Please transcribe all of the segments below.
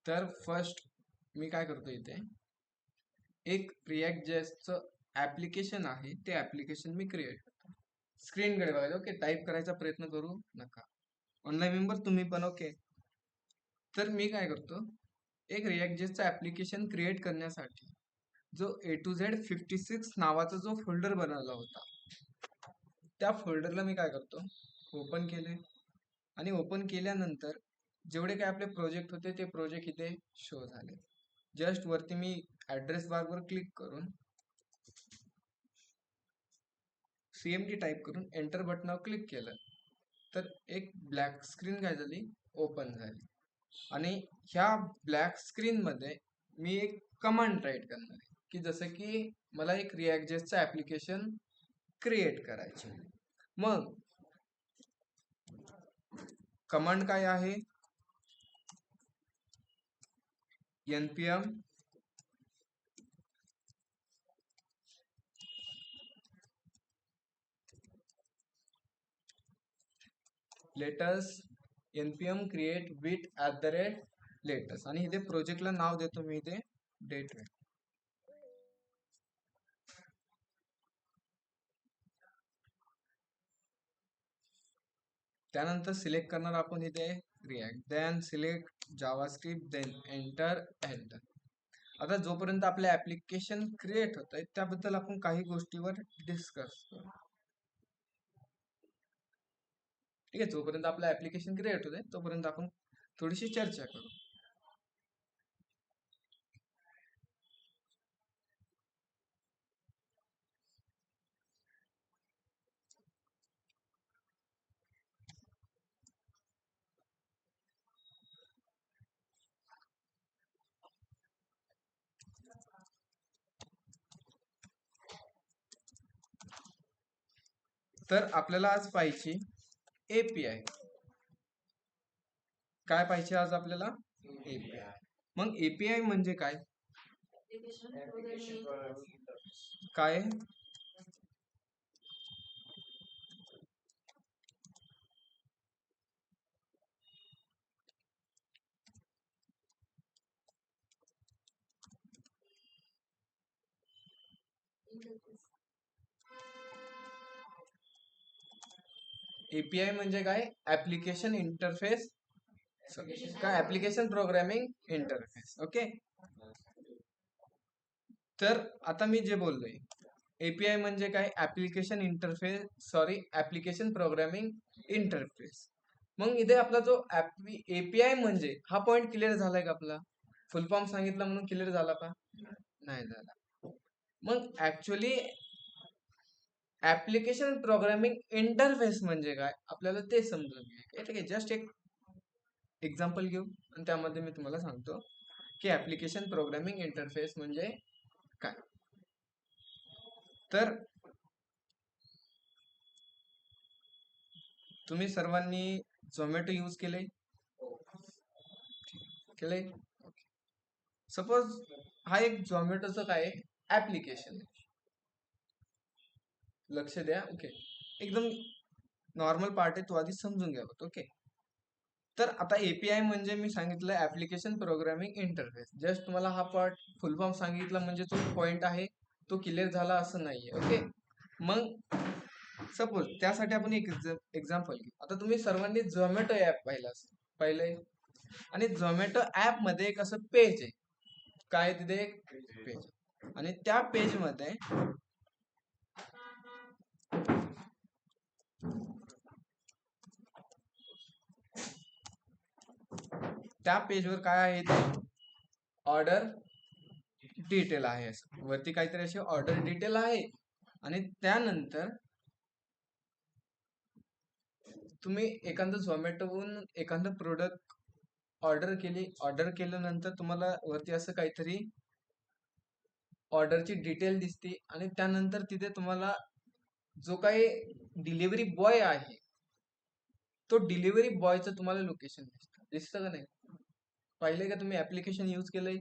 तर फर्स्ट मी काय करतो, इथे एक रिॲक्ट जेएसचं ऍप्लिकेशन आहे, ते ऍप्लिकेशन मी क्रिएट करतो. स्क्रीनकडे बघायचं, ओके. टाईप करायचा प्रयत्न करू नका, ऑनलाईन मेंबर तुम्ही पण, ओके. तर मी काय करतो, एक रिॲक्ट जेएसचं ऍप्लिकेशन क्रिएट करण्यासाठी जो A to Z56 नावाचा जो फोल्डर बनवला होता, त्या फोल्डरला मी काय करतो, ओपन केले. आणि ओपन केल्यानंतर जेवढे काही आपले प्रोजेक्ट होते ते प्रोजेक्ट इथे शो झाले. जस्ट वरती मी ऍड्रेस बारवर क्लिक करून CMD टाईप करून एंटर बटनावर क्लिक केलं तर एक ब्लॅक स्क्रीन काय झाली, ओपन झाली. आणि ह्या ब्लॅक स्क्रीन मध्ये मी एक कमांड राईट करणार आहे, की जसं की मला एक रिॲक्ट जेएसचं ऍप्लिकेशन क्रिएट करायचे. मग कमांड काय आहे, npm let's npm create with @latest आणि इथे प्रोजेक्टला नाव देतो मी इथे डेट. त्यानंतर सिलेक्ट करणार आपण इथे React, then select JavaScript, then enter. आता जोपर्यंत आपले ऍप्लिकेशन क्रिएट होत आहे त्याबद्दल आपण काही गोष्टीवर डिस्कस करू. ठीक आहे, जोपर्यंत आपलं ऍप्लिकेशन क्रिएट होत आहे तोपर्यंत आपण थोडीशी चर्चा करू. तर आपल्याला आज पाहिजे API. काय पाहिजे आज आपल्याला, API. मग API म्हणजे काय, काय API म्हणजे काय, ऍप्लिकेशन इंटरफेस, काय ऍप्लिकेशन प्रोग्रामिंग इंटरफेस, ओके. तर आता मी जे बोललोय API म्हणजे काय, application interface, application programming interface. मग इथे आपला जो API म्हणजे हा पॉइंट क्लिअर झालाय का आपला, फुल फॉर्म सांगितलं म्हणून क्लिअर झाला का, नाही झाला. मग ऍक्च्युअली ऍप्लिकेशन प्रोग्रामिंग इंटरफेस म्हणजे काय आपल्याला ते समजून घ्यायचं. ठीक आहे, जस्ट एक एक्झाम्पल घेऊ आणि त्यामध्ये मी तुम्हाला सांगतो की ऍप्लिकेशन प्रोग्रामिंग इंटरफेस म्हणजे काय. तर तुम्ही सर्वांनी झोमॅटो यूज केले, केले. सपोज हा एक झोमॅटोचं काय ऍप्लिकेशन आहे, लक्ष द्या, ओके. एकदम नॉर्मल पार्ट आहे, तो आधी समजून घ्यावं, ओके. तर आता API म्हणजे मी सांगितलं ऍप्लिकेशन प्रोग्रामिंग इंटरफेस. जस्ट तुम्हाला हा पार्ट फुल फॉर्म सांगितला म्हणजे तो पॉइंट आहे तो क्लिअर झाला असं नाहीये, ओके. मग सपोज त्यासाठी आपण एक एक्झाम्पल घेऊ. आता तुम्ही सर्वांनी झोमॅटो ऍप पाहिला असेल, पाहिलंय. आणि झोमॅटो ऍप मध्ये एक असं पेज आहे, काय तिथे एक पेज, आणि त्या पेज मध्ये त्या पेजवर काय आहे, ते ऑर्डर डिटेल आहे. वरती काहीतरी अशी ऑर्डर डिटेल आहे. आणि त्यानंतर तुम्ही एखादं झोमॅटोहून एखादं प्रोडक्ट ऑर्डर केल्यानंतर तुम्हाला वरती असं काहीतरी ऑर्डरची डिटेल दिसते. आणि त्यानंतर तिथे तुम्हाला जो काही डिलिव्हरी बॉय आहे तो डिलिव्हरी बॉयचं तुम्हाला लोकेशन दिसतं का नाही, पाहिलंय का तुम्ही, ऍप्लिकेशन यूज केलंय.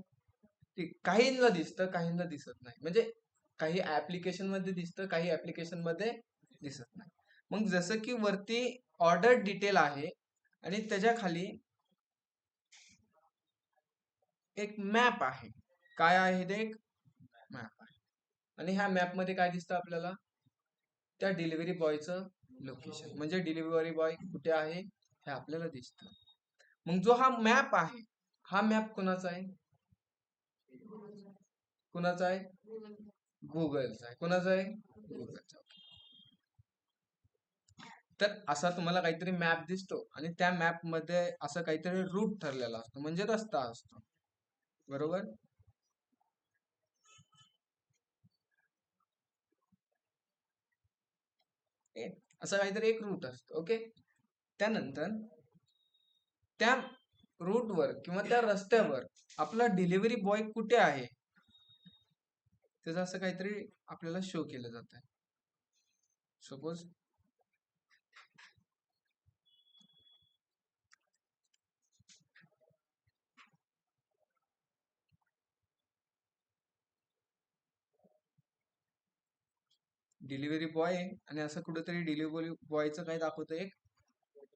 काहींना दिसतं, काहींना दिसत नाही. म्हणजे काही ऍप्लिकेशन मध्ये दिसतं, काही ऍप्लिकेशन मध्ये दिसत नाही. मग जसं की वरती ऑर्डर डिटेल आहे आणि त्याच्या खाली एक मॅप आहे. काय आहे ते? एक मॅप आहे. आणि ह्या मॅप मध्ये काय दिसतं आपल्याला? त्या डिलिव्हरी बॉयचं लोकेशन, म्हणजे डिलिव्हरी बॉय कुठे आहे हे आपल्याला दिसतं. मग जो हा मॅप आहे, हा मॅप कुणाचा आहे? कुणाचा आहे? गुगलचा आहे. कुणाचा आहे? गुगलचा. तर असा तुम्हाला काहीतरी मॅप दिसतो आणि त्या मॅप मध्ये असं काहीतरी रूट ठरलेला असतो, म्हणजे रस्ता असतो. बरोबर? ओके. असं काहीतरी एक रूट असतो. ओके. त्यानंतर त्या रूटवर किंवा त्या रस्त्यावर आपला डिलिव्हरी बॉय कुठे आहे त्याचं असं काहीतरी आपल्याला शो केलं जात आहे. सपोज डिलिव्हरी बॉय आहे आणि असं कुठेतरी डिलिव्हरी बॉयचं काय दाखवतं? एक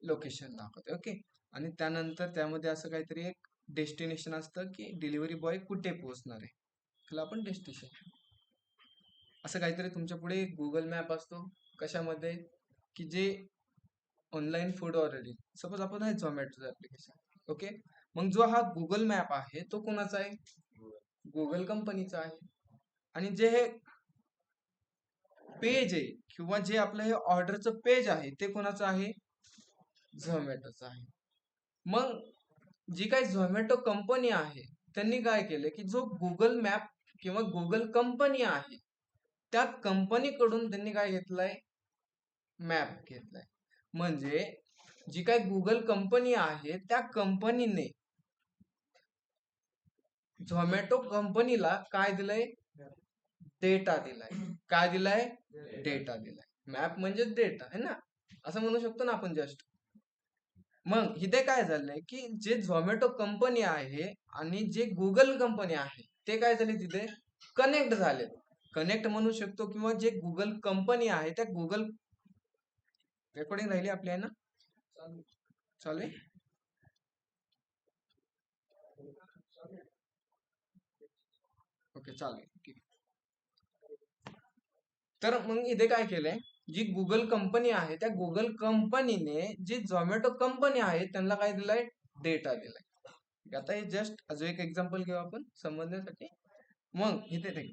लोकेशन दाखवतं. ओके. आणि त्यानंतर त्यामध्ये असं काहीतरी एक डेस्टिनेशन असतं की डिलिव्हरी बॉय कुठे पोहोचणार आहे, त्याला आपण डेस्टिनेशन. असं काहीतरी तुमच्या पुढे गुगल मॅप असतो. कशामध्ये? की जे ऑनलाईन फूड ऑर्डरिंग, सपोज आपण आहे झोमॅटोचं ऍप्लिकेशन. ओके. मग जो हा गुगल मॅप आहे तो कोणाचा आहे? गुगल कंपनीचा आहे. आणि जे हे पेज आहे किंवा जे आपलं हे ऑर्डरचं पेज आहे ते कोणाचं आहे? झोमॅटोचं आहे. मग जी काही झोमॅटो कंपनी आहे त्यांनी काय केलं की जो गुगल मॅप किंवा गुगल कंपनी आहे त्या कंपनीकडून त्यांनी काय घेतलंय? मॅप घेतलाय. म्हणजे जी काही गुगल कंपनी आहे त्या कंपनीने झोमॅटो कंपनीला काय दिलंय? डेटा दिलाय. काय दिलाय? डेटा दिलाय. मॅप म्हणजे डेटा आहे ना, असं म्हणू शकतो ना आपण जस्ट. मग इथे काय झालंय की जे झोमॅटो कंपनी आहे आणि जे गुगल कंपनी आहे ते काय झाले तिथे कनेक्ट झाले. कनेक्ट म्हणू शकतो किंवा जे गुगल कंपनी आहे त्या गुगल रेकॉर्डिंग राहिली आपली आहे ना? चालू आहे. ओके, चालू आहे. तर मग इथे काय केलंय, जी गुगल कंपनी आहे त्या गुगल कंपनीने जी झोमॅटो कंपनी आहे त्यांना काय दिलाय? डेटा दिलाय. आता हे जस्ट अजून एक एक्झाम्पल घेऊ आपण समजण्यासाठी. मग इथे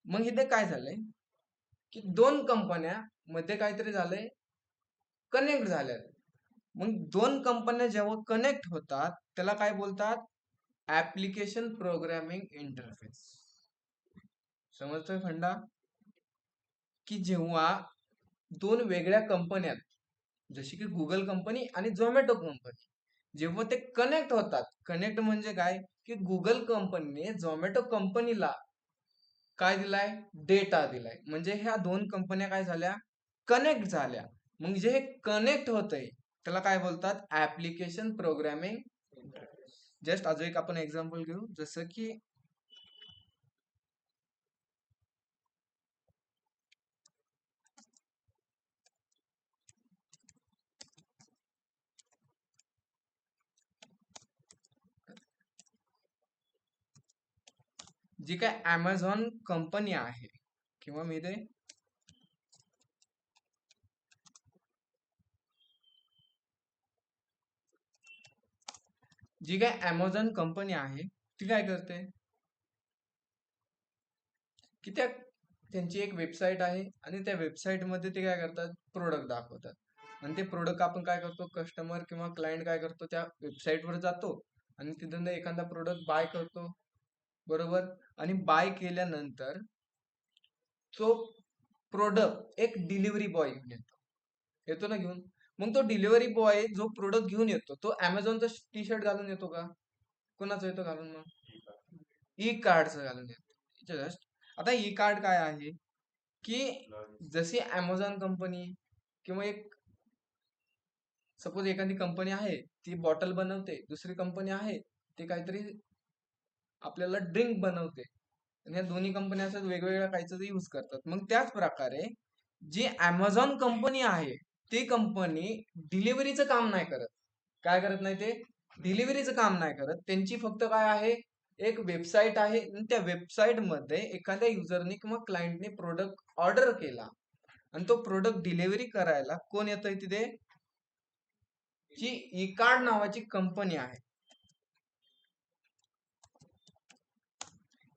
मग इथे काय झालंय की दोन कंपन्या मध्ये काहीतरी झालंय, कनेक्ट झाल्या. मग दोन कंपन्या जेव्हा कनेक्ट होतात त्याला काय बोलतात? Application programming interface. समजतोय फंडा? की जेव्हा दोन वेगळ्या कंपन्या जशी की गुगल कंपनी आणि झोमॅटो कंपनी जेव्हा ते कनेक्ट होतात, कनेक्ट म्हणजे काय की गुगल कंपनीने झोमॅटो कंपनीला काय दिलाय? डेटा दिलाय. म्हणजे ह्या दोन कंपन्या काय झाल्या? कनेक्ट झाल्या. मग जे हे कनेक्ट होतंय त्याला काय बोलतात? Application programming. जस्ट अजून एक आपण एक्झाम्पल घेऊ, जसं की जी काय अमेझॉन कंपनी आहे किंवा मी ते जी काय अमेझॉन कंपनी आहे ती काय करते की त्यांची एक वेबसाईट आहे आणि त्या वेबसाईट मध्ये ते काय करतात? प्रोडक्ट दाखवतात. आणि ते प्रोडक्ट आपण काय करतो? कस्टमर किंवा क्लायंट काय करतो? त्या वेबसाईट वर जातो आणि तिथून एखादा प्रोडक्ट बाय करतो. बरोबर? आणि बाय केल्यानंतर तो प्रोडक्ट एक डिलिव्हरी बॉय घेऊन येतो. येतो ना घेऊन? मग तो डिलिव्हरी बॉय जो प्रोडक्ट घेऊन येतो तो अमेझॉनचा टी शर्ट घालून येतो का? कोणाचा येतो घालून मग? ई कार्डचं घालून येतो. जस्ट आता ई कार्ड काय आहे की जशी अमेझॉन कंपनी किंवा एक सपोज एखादी कंपनी आहे ती बॉटल बनवते, दुसरी कंपनी आहे ती काहीतरी आपल्याला ड्रिंक बनवते, आणि या दोन्ही कंपन्या असं वेगवेगळ्या काहीतरी यूज करतात. मग त्याच प्रकारे जी अमेझॉन कंपनी आहे ती कंपनी डिलिव्हरीचं काम नाही करत. काय करत नाही ते? डिलिव्हरीचं काम नाही करत. त्यांची फक्त काय आहे, एक वेबसाईट आहे आणि त्या वेबसाईट मध्ये एखाद्या युजरने किंवा क्लायंटने प्रोडक्ट ऑर्डर केला आणि तो प्रोडक्ट डिलिव्हरी करायला कोण येतंय तिथे, जी ई कार्ड नावाची कंपनी आहे.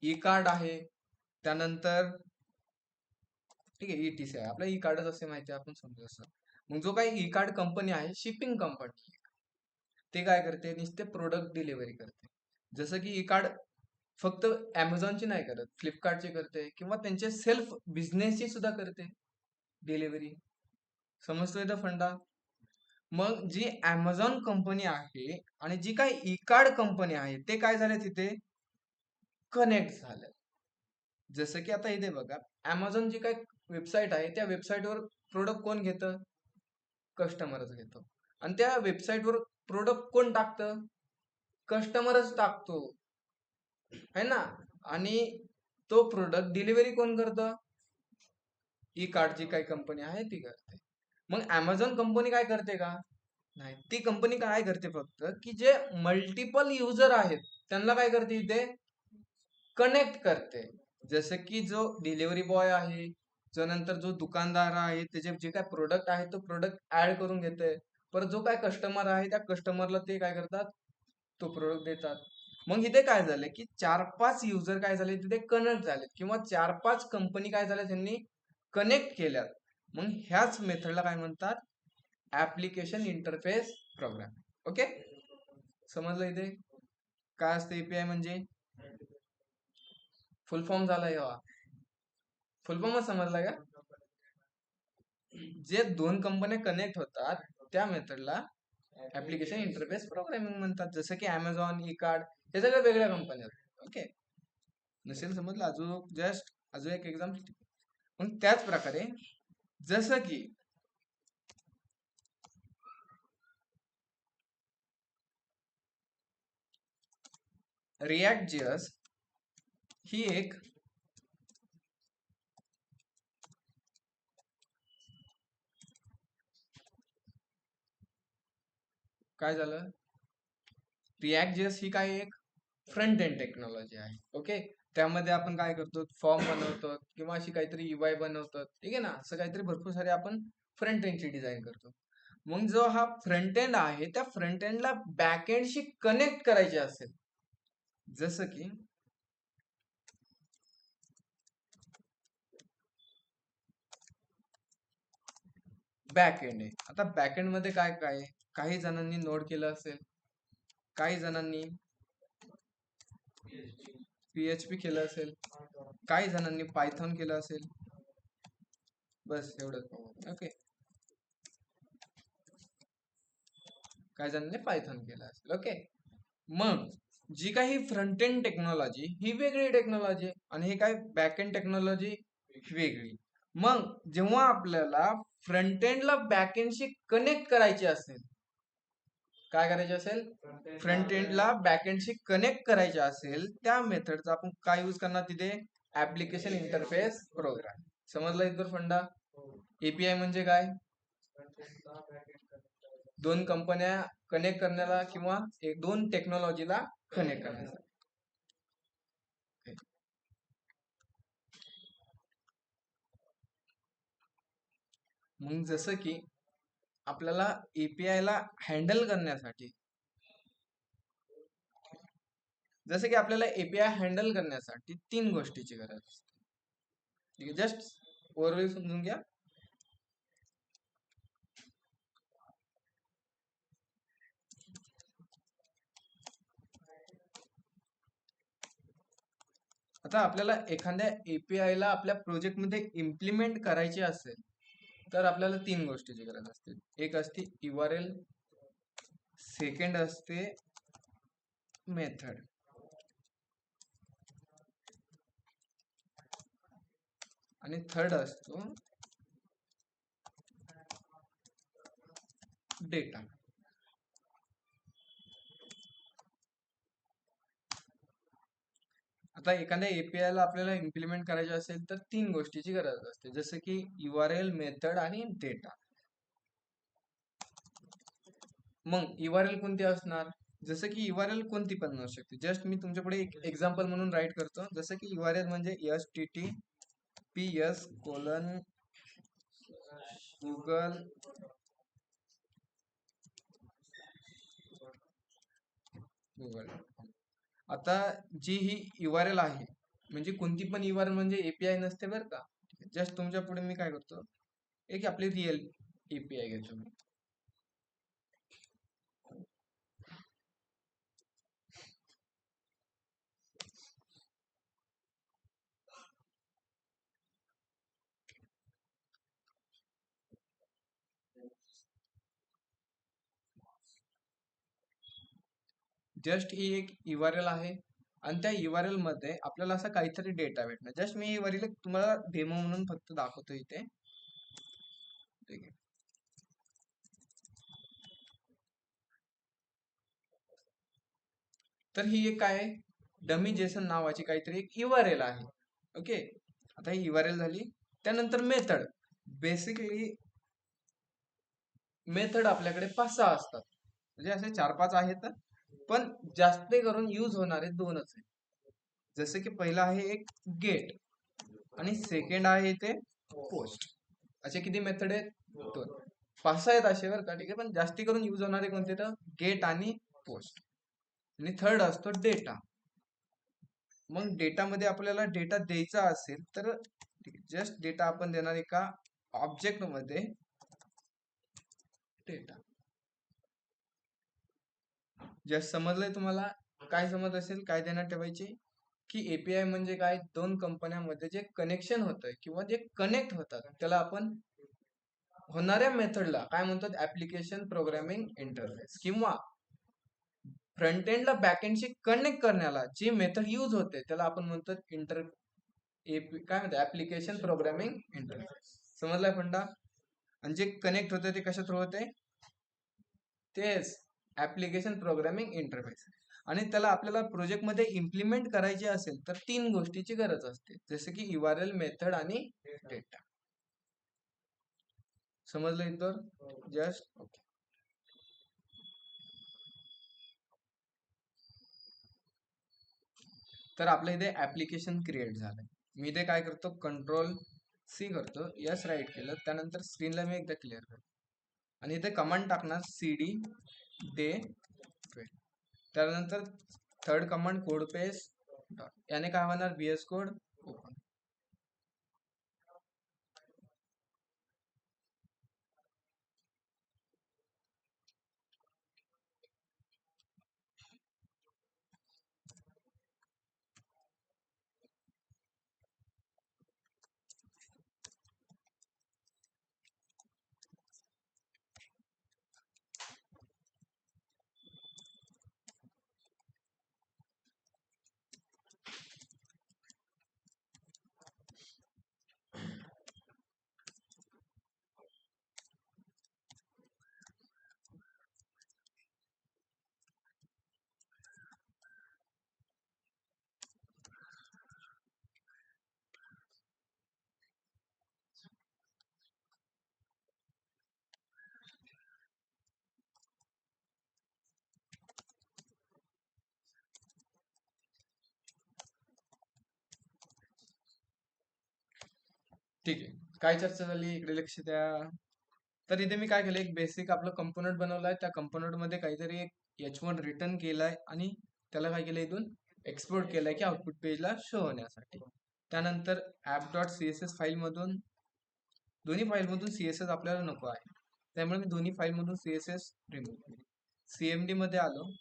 ई कार्ड आहे, त्यानंतर ठीक आहे ETC आहे. आपल्या ई कार्डच असे माहिती आहे, आपण समजू असं. मग जो काही ई कार्ड कंपनी आहे, शिपिंग कंपनी, ते काय करते, नुसते प्रोडक्ट डिलिव्हरी करते. जसं की ई कार्ड फक्त ॲमेझॉनची नाही करत, फ्लिपकार्टची करते किंवा त्यांचे सेल्फ बिझनेसची सुद्धा करते डिलिव्हरी. समजतोय तर फंडा. मग जी ॲमेझॉन कंपनी आहे आणि जी काही ई कार्ड कंपनी आहे, ते काय झाले तिथे कनेक्ट झाले. जसं की आता इथे बघा, ॲमेझॉन जी काही वेबसाईट आहे, त्या वेबसाईटवर प्रोडक्ट कोण घेतं, कस्टमरच घेतो. आणि त्या वेबसाईटवर प्रोडक्ट कोण टाकतं, कस्टमरच टाकतो, है ना. आणि तो प्रोडक्ट डिलिव्हरी कोण करतं, ई कार्डची काही कंपनी आहे ती करते. मग ॲमेझॉन कंपनी काय करते का, नाही. ती कंपनी काय करते फक्त, की जे मल्टिपल युजर आहेत त्यांना काय करते, इथे कनेक्ट करते. जसं की जो डिलिव्हरी बॉय आहे, जो नंतर जो दुकानदार आहे, त्याचे जे काय प्रोडक्ट आहे तो प्रोडक्ट ऍड करून घेते. परत जो काय कस्टमर आहे त्या कस्टमरला ते काय करतात, तो प्रोडक्ट देतात. मग इथे काय झालं, की 4-5 युजर काय झाले तिथे कनेक्ट झाले किंवा 4-5 कंपनी काय झाल्या त्यांनी कनेक्ट केल्यात. मग ह्याच मेथडला काय म्हणतात, ऍप्लिकेशन इंटरफेस प्रोग्राम. ओके, समजलं इथे काय असतं एपीआय म्हणजे, फुल फॉर्म झाला या, फुल फॉर्मच समजला का. जे दोन कंपन्या कनेक्ट होतात त्या मेथडला ऍप्लिकेशन इंटरफेस प्रोग्रामिंग म्हणतात. जसं की ॲमेझॉन, ई कार्ड, हे सगळ्या वेगळ्या कंपन्या. ओके, नसेल समजलं अजून जस्ट अजून एक एक्झाम. मग त्याच प्रकारे जसं की रिॲक्ट जेएस ही एक काय झालं, रिॲक्ट जेएस ही काय एक फ्रंट एंड टेक्नॉलॉजी आहे. ओके, त्यामध्ये आपण काय करतो, फॉर्म बनवतो किंवा अशी काहीतरी UI बनवतो, ठीक आहे ना. असं काहीतरी भरपूर सारे आपण फ्रंट एंडची डिझाईन करतो. मग जो हा फ्रंट एंड आहे त्या फ्रंट एंडला बॅक एंडशी कनेक्ट करायचे असेल, जसं की बॅक एंड आहे. आता बॅक एंड मध्ये काय काय काही जणांनी नोड केलं असेल, काही जणांनी PHP केलं असेल, काही जणांनी पायथॉन केलं असेल. बस एवढंच. ओके, काही जणांनी पायथॉन केलं असेल. ओके, मग जी काही फ्रंट एंड टेक्नॉलॉजी ही वेगळी टेक्नॉलॉजी आणि हे काय बॅक एंड टेक्नॉलॉजी वेगळी. मग जेव्हा आपल्याला फ्रंट एंडला बॅक एंडशी कनेक्ट करायचे असेल, काय करायचे असेल, फ्रंट एंडला बॅक एंडशी कनेक्ट करायचे असेल, त्या मेथडचा आपण काय यूज करणार तिथे, ऍप्लिकेशन इंटरफेस प्रोग्राम. समजला इतर फंडा. एपीआय म्हणजे काय, दोन कंपन्या कनेक्ट करण्याला किंवा एक दोन टेक्नॉलॉजीला कनेक्ट करण्यासाठी. मग जसं की आपल्याला एपीआय ला हँडल करण्यासाठी, जसं की आपल्याला एपीआय हँडल करण्यासाठी 3 गोष्टीची गरज असते. ठीक आहे, जस्ट ओव्हरव्ह्यू समजून घ्या. आता आपल्याला एखाद्या एपीआय ला आपल्या प्रोजेक्ट मध्ये इम्प्लिमेंट करायचे असेल तर आपल्याला 3 गोष्टीची गरज असते. एक असते URL, सेकंड असते मेथड, आणि थर्ड असतो डेटा. आता एखाद्या एपीआय ला आपल्याला इम्प्लिमेंट करायचे असेल तर 3 गोष्टीची गरज असते, जसं की URL, मेथड आणि डेटा. मग URL कोणती असणार, जसं की URL कोणती पण असू शकते. जस्ट मी तुमच्या पुढे एक एक्झाम्पल म्हणून राईट करतो. जसं की URL म्हणजे https://google गुगल. आता जी ही URL आहे म्हणजे कोणती पण URL म्हणजे API नसते बरं का. जस्ट तुमच्या पुढे मी काय करतो, एक आपली रिअल API घेतो मी. जस्ट ही एक URL आहे आणि त्या URL मध्ये आपल्याला असा काहीतरी डेटा भेटणार. जस्ट मी URL तुम्हाला डेमो म्हणून फक्त दाखवतो इथे. ठीक आहे. तर ही एक काय आहे, डमी जेसन नावाची काहीतरी एक URL आहे. ओके, आता ही URL झाली. त्यानंतर मेथड. बेसिकली मेथड आपल्याकडे 5-6 असतात, म्हणजे असे 4-5 आहेत, पण जास्त करून यूज होणारे 2च आहेत. जसे की पहिला आहे एक गेट आणि सेकंड आहे ते पोस्ट. असे किती मेथड आहेत? 2. 5-6 आहेत असे बरं का, ठीक आहे. पण जास्ती करून यूज होणारे कोणते तर गेट आणि पोस्ट. आणि थर्ड असतो डेटा. मग डेटामध्ये आपल्याला डेटा द्यायचा असेल तर जस्ट डेटा आपण देणार एका ऑब्जेक्ट मध्ये डेटा. जस्ट समजलंय तुम्हाला? काय समज असेल, काय देण्यात ठेवायचे की API म्हणजे काय, 2 कंपन्यांमध्ये जे कनेक्शन होतं किंवा जे कनेक्ट होतात त्याला आपण होणाऱ्या मेथडला काय म्हणतात, ऍप्लिकेशन प्रोग्रामिंग इंटरफेस. किंवा फ्रंट एंडला बॅक एंडशी कनेक्ट करण्याला जी मेथड यूज होते त्याला आपण म्हणतात काय म्हणतात, ऍप्लिकेशन प्रोग्रामिंग इंटरफेस. समजलाय फंडा? आणि जे कनेक्ट होते ते कशा थ्रू होते, तेच ऍप्लिकेशन प्रोग्रामिंग इंटरफेस. आणि त्याला आपल्याला प्रोजेक्टमध्ये इम्प्लिमेंट करायचे असेल तर 3 गोष्टीची गरज असते, जसे की URL, मेथड आणि डेटा. समजलं इथं? Just okay. तर आपल्या इथे ऍप्लिकेशन क्रिएट झालंय. मी इथे काय करतो, Ctrl+C करतो, यस राईट केलं, त्यानंतर स्क्रीनला मी एकदा क्लिअर करतो आणि इथे कमांड टाकणार cd डे 12. त्यानंतर third command code paste dot, याने काय होणार, VS कोड ओपन. ठीक आहे, काय चर्चा झाली इकडे लक्ष द्या. तर इथे मी काय केलं, एक बेसिक आपलं कंपोनंट बनवलाय. त्या कंपोनंट मध्ये काहीतरी एक H1 रिटर्न केलाय आणि त्याला काय केलं, इथून एक्सपोर्ट केलंय की आउटपुट पेजला शो होण्यासाठी. त्यानंतर app.css फाईल मधून, दोन्ही फाईल मधून CSS आपल्याला नको आहे, त्यामुळे मी दोन्ही फाईल मधून CSS रिमूव्ह केली. CMD मध्ये आलो.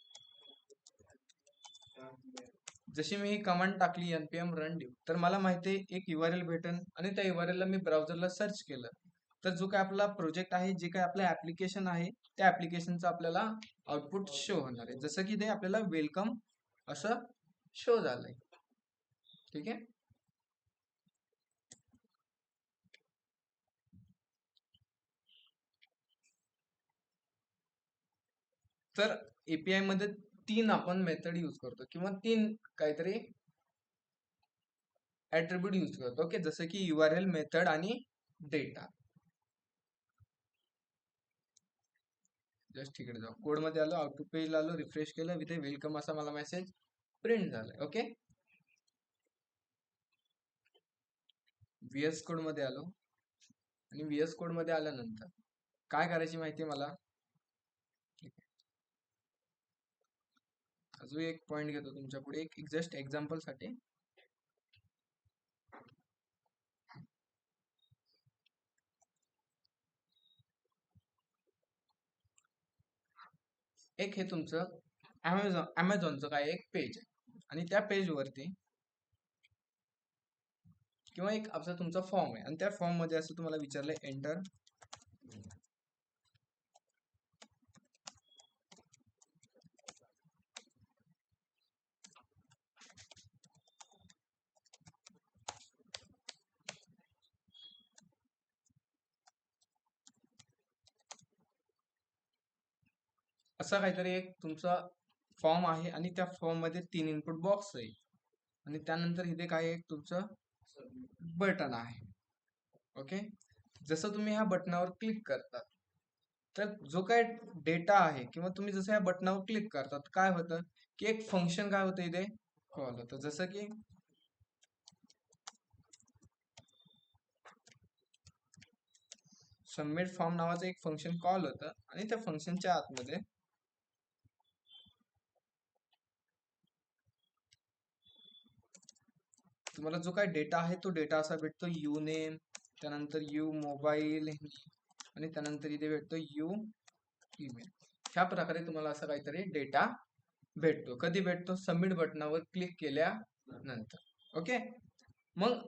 जशी मी ही कमांड टाकली npm run div, तर मला माहिती आहे एक URL भेटेल आणि त्या URL ला मी ब्राउझरला सर्च केलं तर जो काय आपला प्रोजेक्ट आहे, जे काय आपलं ऍप्लिकेशन आहे, त्या ऍप्लिकेशनचा आपल्याला आउटपुट शो होणार आहे. जसं की ते आपल्याला वेलकम असं शो झालंय. ठीक आहे. तर API मध्ये 3 आपण मेथड यूज करतो किंवा 3 काहीतरी ऍट्रिब्यूट यूज करतो. ओके, जसं की URL, मेथड आणि डेटा. जस्ट इकडे जाऊ, कोड मध्ये आलो, आउटपुट पेजला आलो, रिफ्रेश केलं, इथे वेलकम असा मला मेसेज प्रिंट झालाय. ओके, व्हीएस कोड मध्ये आलो आणि व्हीएस कोड मध्ये आल्यानंतर काय करायची माहिती मला. अजून एक पॉइंट घेतो तुमच्या पुढे, एक जस्ट एक्झाम्पल साठी. एक हे तुमचं अमेझॉनचं काय एक पेज आहे आणि त्या पेज वरती किंवा एक आपला तुमचा फॉर्म आहे आणि त्या फॉर्म मध्ये असं तुम्हाला विचारलंय एंटर असा काहीतरी एक तुमचा फॉर्म आहे आणि त्या फॉर्म मध्ये 3 इनपुट बॉक्स आहे आणि त्यानंतर इथे काय एक तुमचं बटन आहे. ओके, जसं तुम्ही ह्या बटनावर क्लिक करतात तर जो काय डेटा आहे किंवा तुम्ही जसं ह्या बटनावर क्लिक करतात काय होतं की एक फंक्शन काय होतं इथे कॉल होतं, जसं की सबमिट फॉर्म नावाचं एक फंक्शन कॉल होतं आणि त्या फंक्शनच्या आतमध्ये तुम्हाला जो काय डेटा आहे तो डेटा असा भेटतो यू नेम, त्यानंतर यू मोबाईल आणि त्यानंतर इथे भेटतो यू ईमेल. ह्या प्रकारे तुम्हाला असा काहीतरी डेटा भेटतो. कधी भेटतो? सबमिट बटनावर क्लिक केल्यानंतर. ओके, मग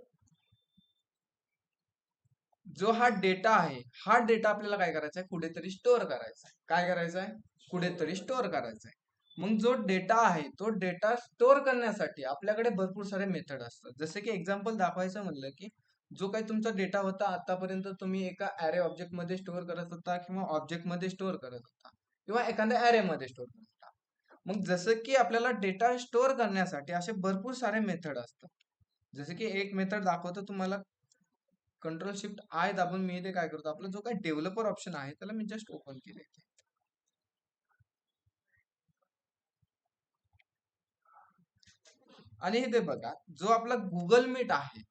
जो हा डेटा आहे हा डेटा आपल्याला काय करायचा आहे, कुठेतरी स्टोअर करायचा आहे. काय करायचं आहे? कुठेतरी स्टोअर करायचा आहे. मग जो डेटा आहे तो डेटा स्टोअर करण्यासाठी आपल्याकडे भरपूर सारे मेथड असतात. जसे की एक्झाम्पल दाखवायचं म्हणलं की जो काही तुमचा डेटा होता आतापर्यंत तुम्ही एका ॲरे ऑब्जेक्ट मध्ये स्टोअर करत होता किंवा ऑब्जेक्ट मध्ये स्टोअर करत होता किंवा एखाद्या ॲरे मध्ये स्टोअर करत होता. मग जसं की आपल्याला डेटा स्टोअर करण्यासाठी असे भरपूर सारे मेथड असतात. जसे की एक मेथड दाखवतो तुम्हाला, कंट्रोल शिफ्ट आय दाबून मी इथे काय करतो, आपला जो काही डेव्हलपर ऑप्शन आहे त्याला मी जस्ट ओपन केले. आणि इथे बघा जो आपला गुगल मीट आहे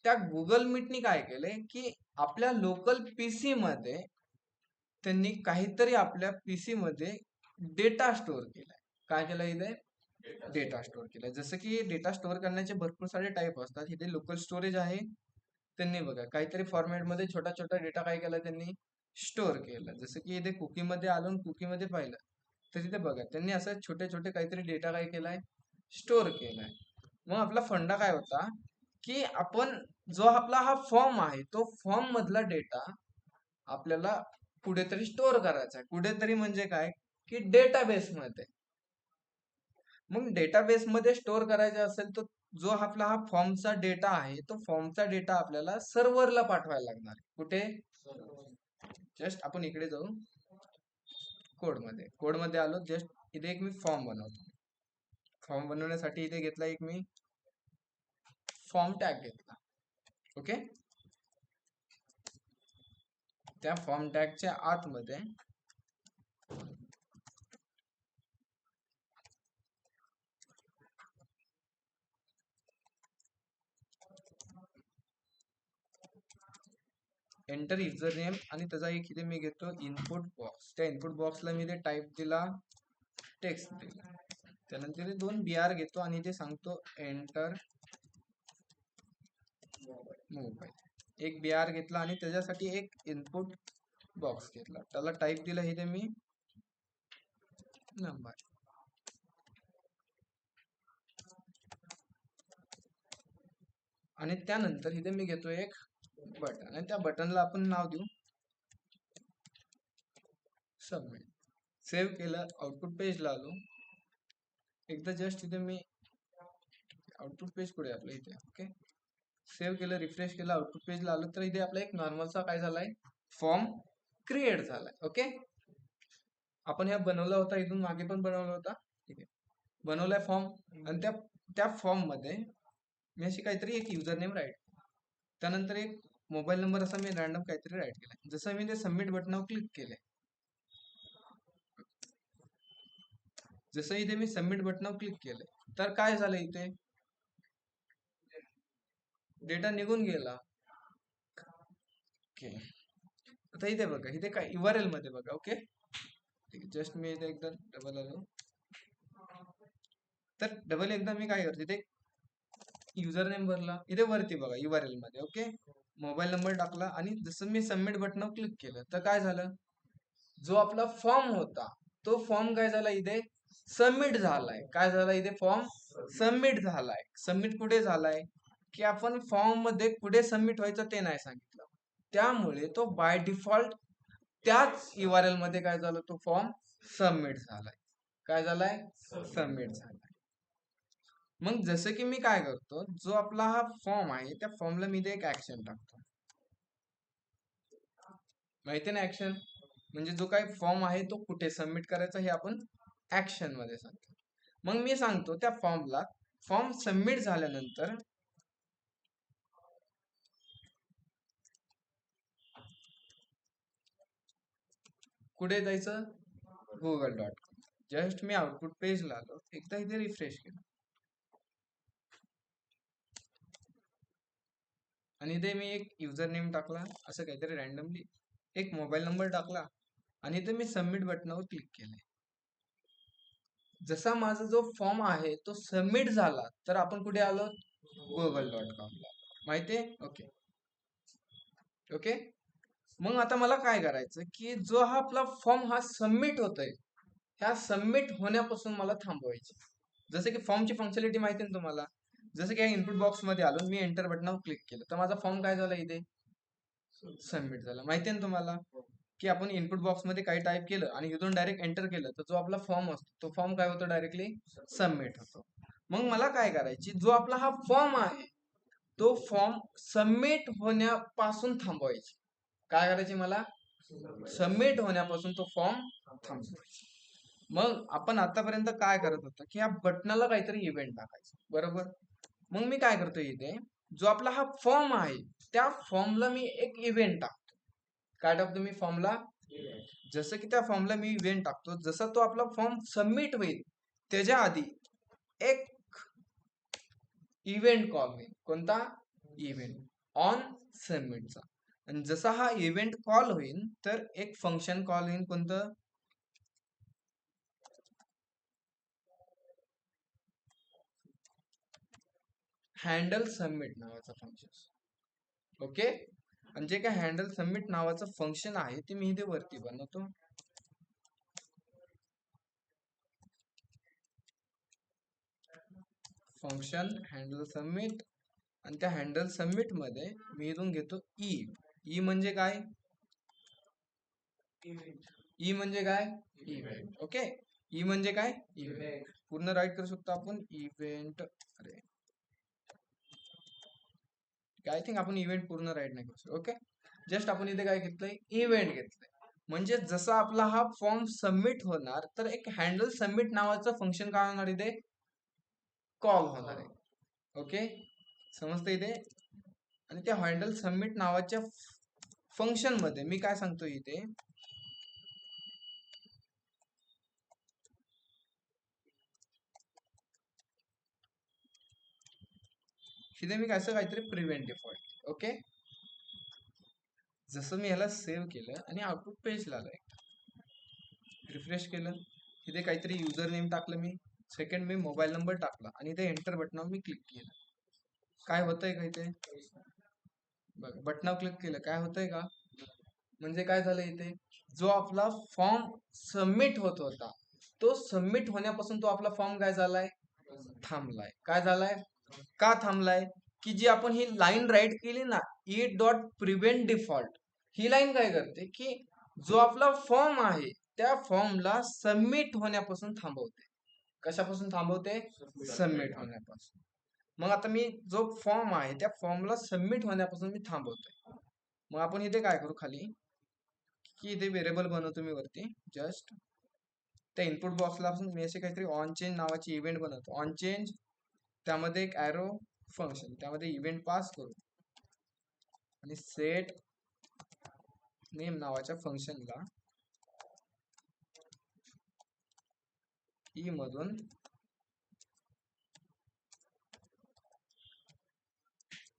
त्या गुगल मीटनी काय केलंय की आपल्या लोकल पीसी मध्ये त्यांनी काहीतरी आपल्या पीसी मध्ये डेटा स्टोअर केलाय. काय केलं इथे? डेटा स्टोअर केलाय. जसं की डेटा स्टोअर करण्याचे भरपूर सारे टाईप असतात. इथे लोकल स्टोरेज आहे, त्यांनी बघा काहीतरी फॉर्मॅट मध्ये छोटा छोटा डेटा काय केला त्यांनी स्टोअर केला. जसं की इथे कुकी मध्ये आलो आणि कुकी मध्ये पाहिलं तर तिथे बघा त्यांनी असं छोटे छोटे काहीतरी डेटा काय केलाय स्टोअर केलाय. मग आपला फंडा काय होता की आपण जो आपला हा फॉर्म आहे तो फॉर्म मधला डेटा आपल्याला कुठेतरी स्टोअर करायचा आहे. कुठेतरी म्हणजे काय की डेटाबेस मध्ये. मग डेटाबेस मध्ये स्टोअर करायचा असेल तर जो आपला हा फॉर्मचा डेटा आहे तो फॉर्मचा डेटा आपल्याला सर्व्हरला पाठवायला लागणार. कुठे? जस्ट आपण इकडे जाऊ कोड मध्ये आलो. जस्ट इथे एक मी फॉर्म बनवतो. फॉर्म बनवण्यासाठी इथे घेतला एक मी फॉर्म टॅग घेतला. ओके, त्या फॉर्म टॅगच्या आतमध्ये एंटर युजर नेम आणि त्याचा एक इथे मी घेतो इनपुट बॉक्स. त्या इनपुट बॉक्सला मी इथे टाईप दिला, टेक्स्ट दिला, त्यानंतर 2 BR घेतो आणि इथे सांगतो एंटर मोबाईल. एक BR घेतला आणि त्याच्यासाठी एक इनपुट बॉक्स घेतला, त्याला टाईप दिला इथे मी नंबर आणि त्यानंतर इथे मी घेतो एक बटन आणि त्या बटनला आपण नाव देऊ सबमिट. सेव्ह केलं, आउटपुट पेजला आलो. एकदा जस्ट इथे मी आउटपुट पेज कुठे आपल्या इथे. ओके, सेव्ह केलं, रिफ्रेश केलं, आउटपुट पेजला आलो तर इथे आपला एक नॉर्मलचा काय झालाय फॉर्म क्रिएट झालाय. ओके, आपण ह्या बनवला होता, इथून मागे पण बनवला होता. ठीक आहे, बनवलाय फॉर्म आणि त्या फॉर्म मध्ये मी अशी काहीतरी एक युजर नेम राईट, त्यानंतर एक मोबाईल नंबर असा मी रॅन्डम काहीतरी राईट केला. जसं मी ते सबमिट बटनावर क्लिक केले जसं इथे मी सबमिट बटनावर क्लिक केलं तर काय झालं, इथे डेटा निघून गेला. ओके, आता इथे बघा, इथे काय URL मध्ये बघा. ओके, जस्ट मी इथे एकदा डबल आलो, तर डबल एकदा मी काय करतो, इथे युजर नेम भरला, इथे वरती बघा URL मध्ये. ओके, मोबाईल नंबर टाकला आणि जसं मी सबमिट बटनावर क्लिक केलं तर काय झालं, जो आपला फॉर्म होता तो फॉर्म काय झाला, इथे सबमिट झालाय. काय झाला, इथे फॉर्म सबमिट झालाय. सबमिट कुठे झालाय, की आपण फॉर्म मध्ये कुठे सबमिट व्हायचं ते नाही सांगितलं, त्यामुळे तो बाय डिफॉल्ट त्याच URL मध्ये काय झालं, तो फॉर्म सबमिट झालाय. काय झालाय, सबमिट झालाय. मग जसं की मी काय करतो, जो आपला हा फॉर्म आहे त्या फॉर्मला मी इथे एक ऍक्शन टाकतो. माहिती ना ऍक्शन म्हणजे जो काही फॉर्म आहे तो कुठे सबमिट करायचा हे आपण ऍक्शन मध्ये सांगतो. मग मी सांगतो त्या फॉर्मला, फॉर्म सबमिट झाल्यानंतर कुठे जायचं, google.com. जस्ट मी आउटपुट पेजला आलो, एकदा इथे रिफ्रेश केलं आणि इथे मी एक युजर नेम टाकला, असं काहीतरी रॅन्डमली, एक मोबाईल नंबर टाकला आणि इथे मी सबमिट बटनावर क्लिक केले. जसा माझा जो फॉर्म आहे तो सबमिट झाला तर आपण कुठे आलो, google.com ला. माहितीये, ओके ओके. मग आता मला काय करायचं, की जो हा आपला फॉर्म हा सबमिट होतोय, ह्या सबमिट होण्यापासून मला थांबवायची. जसं की फॉर्मची फंक्शनॅलिटी माहिती ना तुम्हाला, जसं की इनपुट बॉक्स मध्ये आलो, मी एंटर बटनावर क्लिक केलं तर माझा फॉर्म काय झाला, इथे सबमिट झाला. माहिती ना तुम्हाला, की आपण इनपुट बॉक्स मध्ये काही टाईप केलं आणि इथून डायरेक्ट एंटर केलं तर जो आपला फॉर्म असतो तो फॉर्म काय होतो, डायरेक्टली सबमिट होतो. मग मला काय करायची, जो आपला हा फॉर्म आहे तो फॉर्म सबमिट होण्यापासून थांबवायची. काय करायची, मला सबमिट होण्यापासून तो फॉर्म थांबवायचा. मग आपण आतापर्यंत काय करत होतो, की या बटनाला काहीतरी इव्हेंट टाकायचं, बरोबर. मग मी काय करतो, इथे जो आपला हा फॉर्म आहे त्या फॉर्मला मी एक इव्हेंट टाकतो. काय टाकतो मी फॉर्मला, जसं की त्या फॉर्मला मी इव्हेंट टाकतो, जसा तो आपला फॉर्म सबमिट होईल त्याच्या आधी एक इव्हेंट कॉल होईल. कोणता, इव्हेंट ऑन सबमिटचा. आणि जसा हा इव्हेंट कॉल होईल तर एक फंक्शन कॉल होईल, कोणतं, हँडल सबमिट नावाचं फंक्शन. ओके, आणि जे काय हँडल सबमिट नावाचं फंक्शन आहे ते मी इथे वरती बनवतो. फंक्शन हँडल सबमिट, आणि त्या हँडल सबमिट मध्ये मी इथून घेतो ई म्हणजे काय, ई म्हणजे काय, इव्हेंट. ओके, ई म्हणजे काय, इव्हेंट. पूर्ण राईट करू शकतो आपण इव्हेंट. अरे आय थिंक आपण इव्हेंट पूर्ण राईट नाही करू शकतो. ओके, जस्ट आपण इथे काय घेतलंय, इव्हेंट घेतलंय. म्हणजे जसा आपला हा फॉर्म सबमिट होणार तर एक हँडल सबमिट नावाचं फंक्शन काय होणार, इथे कॉल होणार आहे. ओके, समजतं इथे. आणि त्या हँडल सबमिट नावाच्या फंक्शन मध्ये मी काय सांगतो, इथे मी कसं काहीतरी प्रिव्हेंट डिफॉल्ट. ओके, जसं मी ह्याला सेव्ह केलं आणि आउटपुट पेजला आलं, रिफ्रेश केलं, इथे काहीतरी युजर नेम टाकलं मी, सेकंड मी मोबाईल नंबर टाकला आणि इथे एंटर बटनावर मी क्लिक केलं. काय होतंय का, इथे बघा बटनावर क्लिक केलं, काय होतंय का, म्हणजे काय झालं, इथे जो आपला फॉर्म सबमिट होत होता तो सबमिट होण्यापासून तो आपला फॉर्म काय झालाय, थांबलाय. काय झालाय, का थांबलाय, की जी आपण ही लाईन राईट केली ना, e.prevent default, ही लाईन काय करते, की जो आपला फॉर्म आहे त्या फॉर्मला सबमिट होण्यापासून थांबवते. कशापासून थांबवते, सबमिट होण्यापासून. मग आता मी जो फॉर्म आहे त्या फॉर्मला सबमिट होण्यापासून मी थांबवतोय. मग आपण इथे काय करू, खाली की इथे व्हेरिएबल बनवतो मी वरती, जस्ट त्या इनपुट बॉक्सला मी असे काहीतरी ऑन चेंज नावाची इव्हेंट बनवतो. ऑन चेंज, त्यामध्ये एक ॲरो फंक्शन, त्यामध्ये इव्हेंट पास करू आणि सेट नेम नावाच्या फंक्शनला ई मधून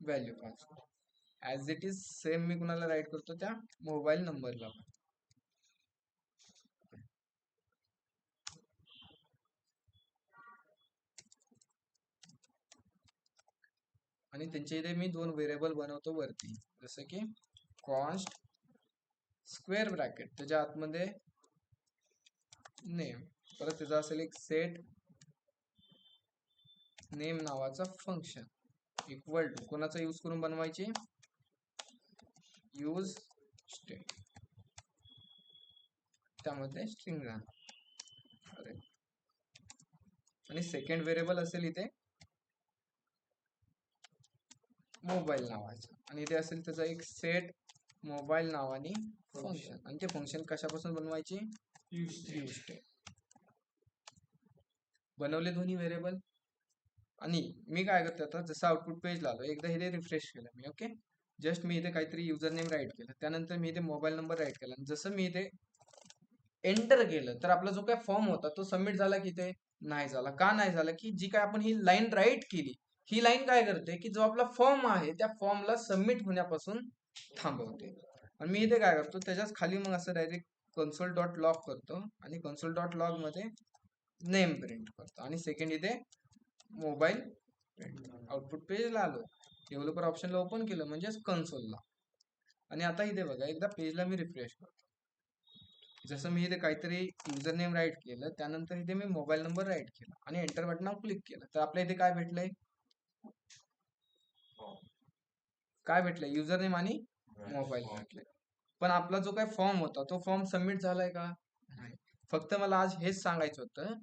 value pass as it is same मी कुणाला राईट करतो त्या मोबाईल नंबरला. आणि त्यांच्या इथे मी 2 व्हेरिएबल बनवतो वरती, जसं की कॉन्स्ट स्क्वेअर ब्रॅकेट त्याच्या आतमध्ये नेम, परत त्याचा असेल एक सेट नेम नावाचा फंक्शन इक्वल टू कोणाचा यूज करून बनवायचे, यूज स्ट्रिंग, त्यामध्ये स्ट्रिंग राहणार. आणि सेकंड व्हेरिएबल असेल इथे मोबाईल नावाचा, आणि इथे असेल त्याचा एक सेट मोबाईल नावाने फंक्शन. आणि ते फंक्शन कशापासून बनवायचे, यूज स्ट्रिंग. बनवले दोन्ही व्हेरिएबल. आणि मी काय करतो आता, जसं आउटपुट पेजला आलो एकदा हे रिफ्रेश केलं मी. ओके, जस्ट मी इथे काहीतरी युजर नेम राईट केलं, त्यानंतर मी इथे मोबाईल नंबर राईट केला, जसं मी इथे एंटर केलं तर आपला जो काय फॉर्म होता तो सबमिट झाला की ते नाही झाला. का नाही झाला, की जी काय आपण ही लाईन राईट केली, ही लाईन काय करते की जो आपला फॉर्म आहे त्या फॉर्मला सबमिट होण्यापासून थांबवते. आणि मी इथे काय करतो, त्याच्याच खाली मग असं डायरेक्ट कन्सोल डॉट लॉग करतो आणि कन्सोल डॉट लॉग मध्ये नेम प्रिंट करतो आणि सेकंड इथे मोबाईल प्रिंट. आउटपुट पेजला आलो, डेव्हलपर ऑप्शनला ओपन केलं म्हणजेच कन्सोलला. आणि आता इथे बघा, एकदा पेजला मी रिफ्रेश करतो, जसं मी इथे काहीतरी युजर नेम राईट केलं, त्यानंतर इथे मी मोबाईल नंबर राईट केला आणि एंटर बटनावर क्लिक केलं, तर आपल्या इथे काय भेटलंय, काय भेटलंय, युजर नेम आणि मोबाईल भेटले. पण आपला जो काय फॉर्म होता तो फॉर्म सबमिट झालाय का, नाही. फक्त मला आज हेच सांगायचं होतं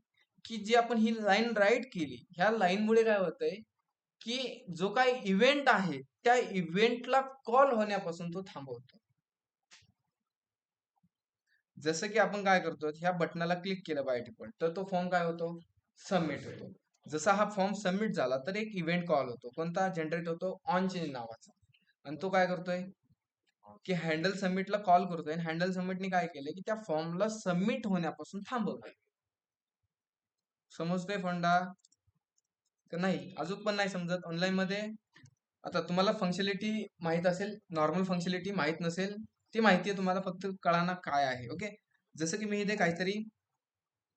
की जी आपण ही लाईन राईट केली, ह्या लाईन मुळे काय होतंय की जो काय इव्हेंट आहे त्या इव्हेंटला कॉल होण्यापासून तो थांबवतो. जसं की आपण काय करतो, ह्या बटनाला क्लिक केलं बाय डिफॉल्ट तर तो फॉर्म काय होतो, सबमिट होतो. जसा हा फॉर्म सबमिट झाला तर एक इव्हेंट कॉल होतो, कोणता जनरेट होतो, ऑन चेंज नावाचा. आणि तो काय करतोय की हँडल सबमिटला कॉल करतोय, आणि हँडल सबमिटने काय केलंय की त्या फॉर्मला सबमिट होण्यापासून थांबवतोय. समजतोय फंडा का नाही, अजून पण नाही समजत ऑनलाईन मध्ये. आता तुम्हाला फंक्शनॅलिटी माहित असेल, नॉर्मल फंक्शनॅलिटी माहित नसेल, ती माहिती आहे तुम्हाला, फक्त कळाना काय आहे. ओके, जसं की मी इथे काहीतरी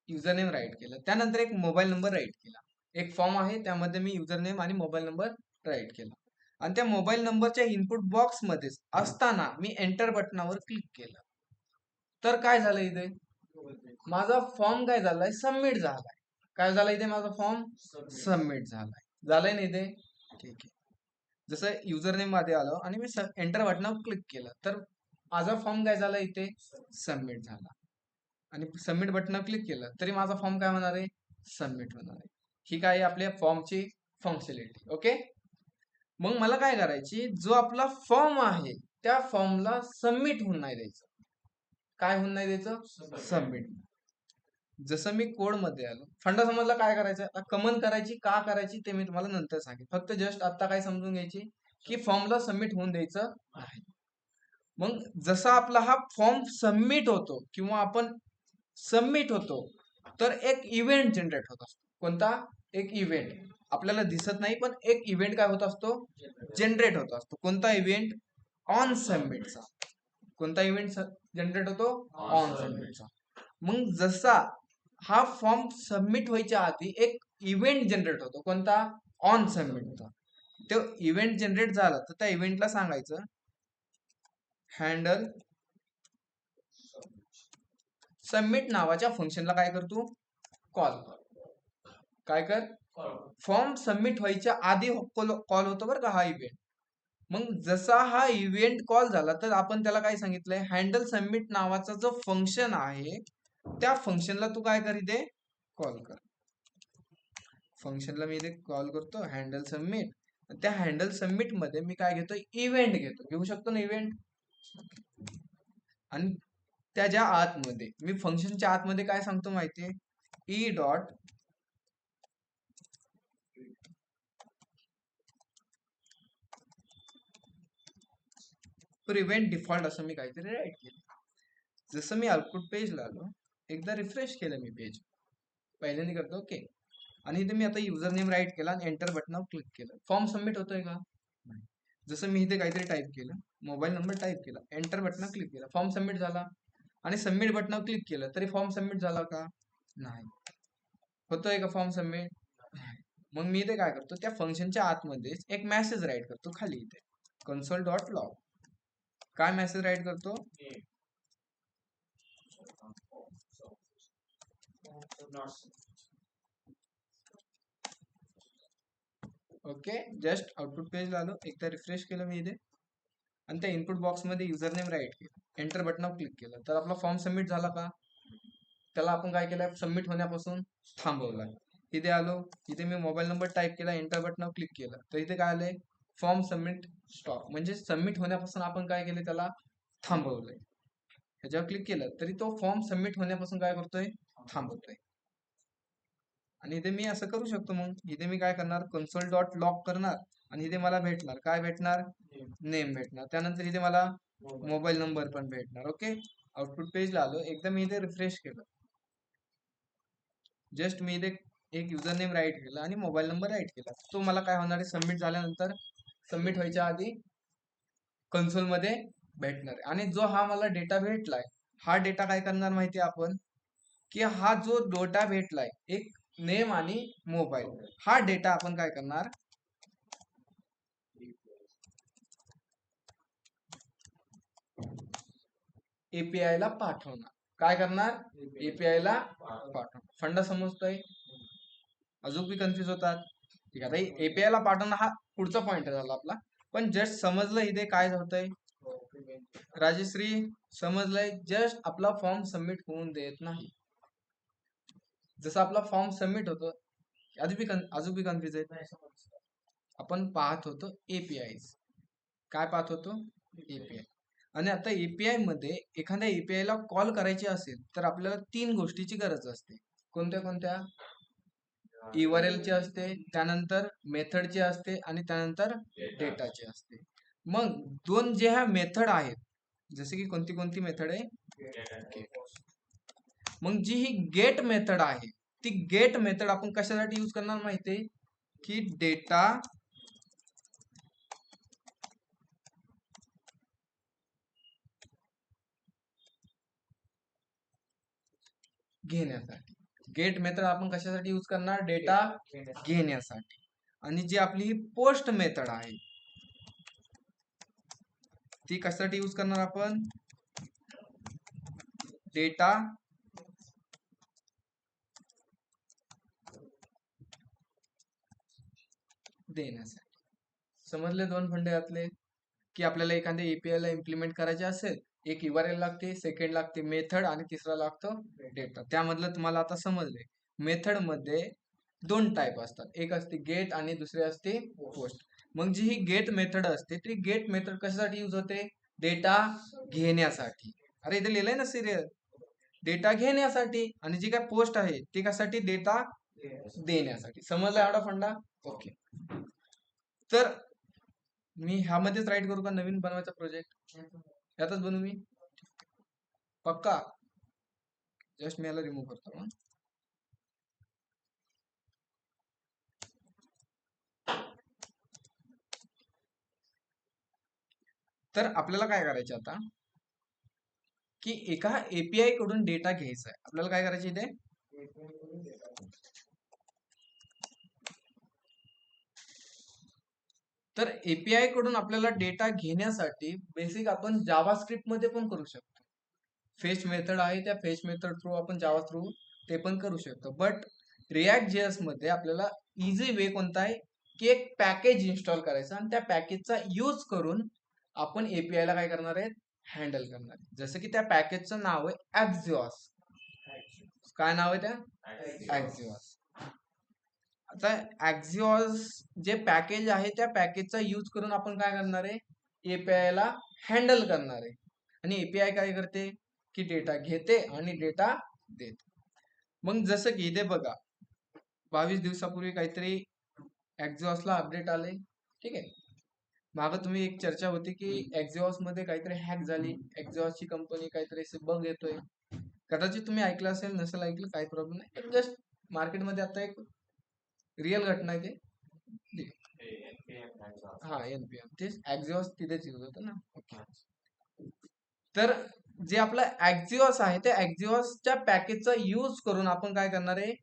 युजर नेम राईट केलं, त्यानंतर एक मोबाईल नंबर राईट केला, एक फॉर्म आहे त्यामध्ये मी युजर नेम आणि मोबाईल नंबर राईट केला, आणि त्या मोबाईल नंबरच्या इनपुट बॉक्स मध्येच असताना मी एंटर बटनावर क्लिक केलं, तर काय झालं इथे, माझा फॉर्म काय झालाय, सबमिट झालाय. काय झालं इथे, माझा फॉर्म सबमिट झालाय ना इथे. ठीक आहे, जसं युजर नेम मध्ये आलो आणि मी एंटर बटनावर क्लिक केलं तर माझा फॉर्म काय झाला इथे, सबमिट झाला. आणि सबमिट बटनावर क्लिक केलं तरी माझा फॉर्म काय होणार आहे, सबमिट होणार आहे. ही काय आपल्या फॉर्मची फंक्शनॅलिटी. ओके, मग मला काय करायची, जो आपला फॉर्म आहे त्या फॉर्मला सबमिट होऊन नाही द्यायचं. काय होऊन नाही द्यायचं, सबमिट. जसं मी कोड मध्ये आलो, फंडा समजला काय करायचं, कमन करायची का करायची ते मी तुम्हाला नंतर सांगेन. फक्त जस्ट आता काय समजून घ्यायची की फॉर्मला सबमिट होऊन द्यायचं नाही. मग जसा आपला हा फॉर्म सबमिट होतो किंवा आपण सबमिट होतो तर एक इव्हेंट जनरेट होत असतो. कोणता, एक इव्हेंट आपल्याला दिसत नाही पण एक इव्हेंट काय होत असतो, जनरेट होत असतो. कोणता इव्हेंट, ऑन सबमिटचा. कोणता इव्हेंट जनरेट होतो, ऑन सबमिटचा. मग जसा हा फॉर्म सबमिट व्हायच्या आधी एक इव्हेंट जनरेट होतो, कोणता, ऑन सबमिटचा. तो इव्हेंट जनरेट झाला तर त्या इव्हेंटला सांगायचं हँडल सबमिट नावाच्या फंक्शनला काय करतो, कॉल. काय कर, फॉर्म सबमिट व्हायच्या आधी कॉल होतो बरं का हा इव्हेंट. मग जसा हा इव्हेंट कॉल झाला तर आपण त्याला काय सांगितलंय, हँडल सबमिट नावाचा जो फंक्शन आहे त्या फंक्शनला तू काय कर, इथे कॉल कर. फंक्शनला मी इथे कॉल करतो हँडल सबमिट. त्या हँडल सबमिट मध्ये मी काय घेतो, इव्हेंट घेऊ शकतो ना इव्हेंट. आणि त्याच्या आतमध्ये मी फंक्शनच्या आतमध्ये काय सांगतो माहितीये, ई डॉट प्रिव्हेंट डिफॉल्ट असं मी काहीतरी राईट केलं. जसं मी आउटपुट पेजला आलो, एकदा रिफ्रेश केलं मी पेज, पहिल्यांदा करतो ओके. आणि इथे मी आता युजर नेम राईट केला आणि एंटर बटनावर क्लिक केलं. फॉर्म सबमिट होतोय का? नाही. जसं मी इथे काहीतरी टाईप केलं, मोबाईल नंबर टाईप केला, एंटर बटनावर क्लिक केलं, फॉर्म सबमिट झाला. आणि सबमिट बटनावर क्लिक केलं तरी फॉर्म सबमिट झाला का? नाही. होतोय का फॉर्म सबमिट? नाही. मग मी इथे काय करतो, त्या फंक्शनच्या आतमध्येच एक मेसेज राईट करतो खाली इथे console.log. काय मेसेज राईट करतो? ओके. जस्ट आउटपुट पेज आलो, एकदा रिफ्रेश केलं मी इथे आणि त्या इनपुट बॉक्स मध्ये युजर नेम राईट केलं, एंटर बटनावर क्लिक केलं तर आपला फॉर्म सबमिट झाला का? त्याला आपण काय केलं, सबमिट होण्यापासून थांबवलाय. इथे आलो, इथे मी मोबाईल नंबर टाईप केला, एंटर बटनावर क्लिक केलं तर इथे काय आलंय, फॉर्म सबमिट स्टॉप. म्हणजे सबमिट होण्यापासून आपण काय केलं, त्याला थांबवलंय. ह्याच्यावर क्लिक केलं तरी तो फॉर्म सबमिट होण्यापासून काय करतोय, थांबवतोय. आणि इथे मी असं करू शकतो. मग इथे मी काय करणार, console.log करणार आणि इथे मला भेटणार, काय भेटणार, नेम भेटणार. त्यानंतर इथे मला मोबाईल नंबर पण भेटणार. ओके. आउटपुट पेजला आलो, एकदा मी इथे रिफ्रेश केलं, जस्ट मी इथे एक युजर नेम राईट केलं आणि मोबाईल नंबर राईट केला, तो मला काय होणार आहे, सबमिट झाल्यानंतर, सबमिट व्हायच्या आधी कन्सोल मध्ये भेटणार आहे. आणि जो हा मला डेटा भेटलाय, हा डेटा काय करणार माहिती आहे आपण, की हा जो डेटा भेटलाय एक नेम आणि मोबाईल, हा डेटा आपण काय करणार, एपीआय ला पाठवणार. काय करणार, एपीआय ला पाठवणार. फंडा समजतोय? अजून बी कन्फ्युज होतात? ठीक आहे, आता एपीआय ला पाठवणं हा पुढचा पॉइंट झाला आपला. पण जस्ट समजलं इथे काय होतंय, राजश्री समजलंय? जस्ट आपला फॉर्म सबमिट होऊन देत नाही. जसं आपला फॉर्म सबमिट होतो, अजून बी कन्फ्युज आहे. आपण पाहत होतो एपीआय, काय पाहत होतो, एपीआय. आणि आता एपीआय मध्ये एखाद्या एपीआय ला कॉल करायची असेल तर आपल्याला 3 गोष्टीची गरज असते. कोणत्या कोणत्या? URL ची असते, त्यानंतर मेथडची असते आणि त्यानंतर डेटाची असते. मग दोन जे ह्या मेथड आहेत, जसे की कोणती कोणती मेथड आहे, मग जी ही गेट मेथड आहे, ती गेट मेथड आपण कशासाठी यूज करणार माहितीये, की डेटा घेण्यासाठी. गेट मेथड आपण कशासाठी यूज करणार, डेटा घेण्यासाठी. आणि जी आपली ही पोस्ट मेथड आहे, ती कशासाठी यूज करणार आपण, डेटा देण्यासाठी. समजले दोन फंडे यातले, की आपल्याला एखाद्या एपीआय ला इम्प्लिमेंट करायचे असेल, एक URL लागते, सेकंड लागते मेथड आणि तिसरा लागतो डेटा. त्यामधलं तुम्हाला आता समजले. मेथड मध्ये 2 टाईप असतात, एक असते गेट आणि दुसरी असते पोस्ट. मग जी ही गेट मेथड असते, ती गेट मेथड कशासाठी यूज होते, डेटा घेण्यासाठी. अरे इथे लिहिलंय ना सिरियल, डेटा घेण्यासाठी. आणि जी काय पोस्ट आहे ती कशासाठी, डेटा देण्यासाठी. समजलं एवढा फंडा? ओके. तर मी ह्यामध्येच राईट करू का, नवीन बनवायचा प्रोजेक्ट यातच बनवू मी, पक्का? जस्ट मी याला रिमूव्ह करतो. तर आपल्याला काय करायचं आता, की एका एपीआय कडून डेटा घ्यायचा आहे. आपल्याला काय करायचं इथे, तर एपीआय कडून आपल्याला डेटा घेण्यासाठी बेसिक आपण जावास्क्रिप्ट मध्ये पण करू शकतो. फेच मेथड आहे, त्या फेच मेथड थ्रू आपण जावा थ्रू ते पण करू शकतो. बट रिॲक्ट जेएस मध्ये आपल्याला इझी वे कोणता आहे, की एक पॅकेज इन्स्टॉल करायचा आणि त्या पॅकेजचा यूज करून आपण एपीआय ला काय करणार आहे, हँडल करणार आहे. जसं की त्या पॅकेजचं नाव आहे ॲक्झिओस. काय नाव आहे त्या, ॲक्झिओस. आता ॲक्झिओस जे पॅकेज आहे, त्या पॅकेजचा यूज करून आपण काय करणार आहे, एपीआय ला हँडल करणार आहे. आणि एपीआय काय करते, की डेटा घेते आणि डेटा देते. मग जसं की इथे बघा, 22 दिवसापूर्वी काहीतरी ॲक्झिओसला अपडेट आले. ठीक आहे. मागं तुम्ही एक चर्चा होती की ॲक्झिओस मध्ये काहीतरी हॅक झाली, ॲक्झिओसची कंपनी काहीतरी बग येतोय. कदाचित तुम्ही ऐकलं असेल, नसेल ऐकलं काही प्रॉब्लेम नाही. जस्ट मार्केटमध्ये आता एक रिअल घटना आहे ते हा एनपीएम तेच ऍक्झिओस तिथेच यूज होतं ना. ओके. तर जे आपलं ऍक्झिओस आहे त्या ऍक्झिओसच्या पॅकेजचा यूज करून आपण काय करणार आहे,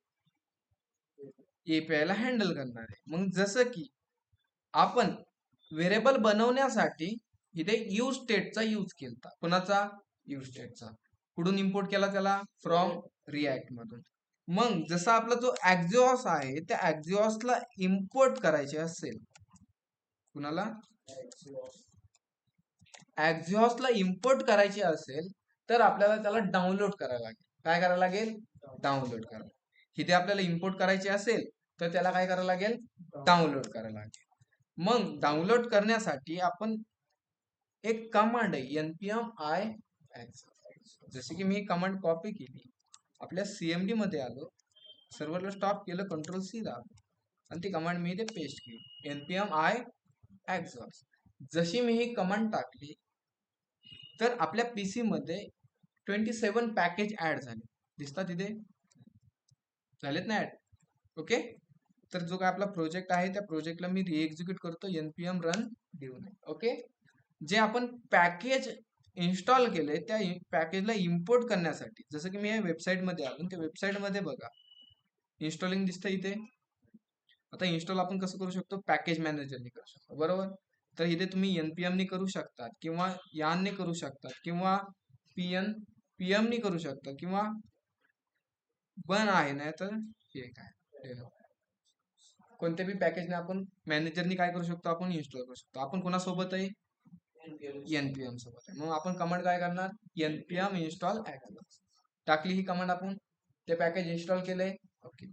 एपीआय ला हँडल करणार आहे. मग जसं की आपण व्हेरिएबल बनवण्यासाठी इथे यूज स्टेटचा यूज केला. कोणाचा? यूज स्टेटचा. कुठून इम्पोर्ट केला त्याला? फ्रॉम रिॲक्ट मधून. मग जसा आपला जो ऍक्झिओस आहे त्या ऍक्झिओसला इम्पोर्ट करायचे असेल, कुणाला? ऍक्झिओसला इम्पोर्ट करायची असेल तर आपल्याला त्याला डाउनलोड करायला लागेल. काय करायला लागेल? डाउनलोड करायला. इथे आपल्याला इम्पोर्ट करायची असेल तर त्याला काय करायला लागेल? डाउनलोड करायला लागेल. मग डाउनलोड करण्यासाठी आपण एक कमांड आहे npm i जसे की मी कमांड कॉपी केली, आपल्या सीएमडी मध्ये आलो, सर्व्हरला स्टॉप केलं, कंट्रोल सी दाबलं आणि ती कमांड मी इथे पेस्ट केली, npm i exhaust. जशी मी ही कमांड टाकली तर आपल्या पीसी मध्ये 27 पॅकेज ऍड झाले. दिसतात इथे? झालेत ना ऍड? ओके. तर जो काय आपला प्रोजेक्ट आहे त्या प्रोजेक्टला मी रिएक्झिक्यूट करतो npm run देऊन. ओके. जे आपण पॅकेज इन्स्टॉल केले त्या पॅकेजला इम्पोर्ट करण्यासाठी, जसं की मी या वेबसाईट मध्ये आलो, त्या वेबसाईट मध्ये बघा इन्स्टॉलिंग दिसतं इथे. आता इन्स्टॉल आपण कसं करू शकतो? पॅकेज मॅनेजरने करू शकतो, बरोबर. तर इथे तुम्ही npm ने करू शकतात किंवा यान ने करू शकतात किंवा pm ने करू शकता किंवा बन आहे, नाही तर हे काय कोणत्या बी पॅकेजने आपण मॅनेजरने काय करू शकतो? आपण इन्स्टॉल करू शकतो. आपण कोणासोबत आहे? npm सोबत आहे. मग आपण कमांड काय करणार? npm install ऍक्झिओस टाकली ही कमांड, आपण ते पॅकेज इन्स्टॉल केलंय. ओके.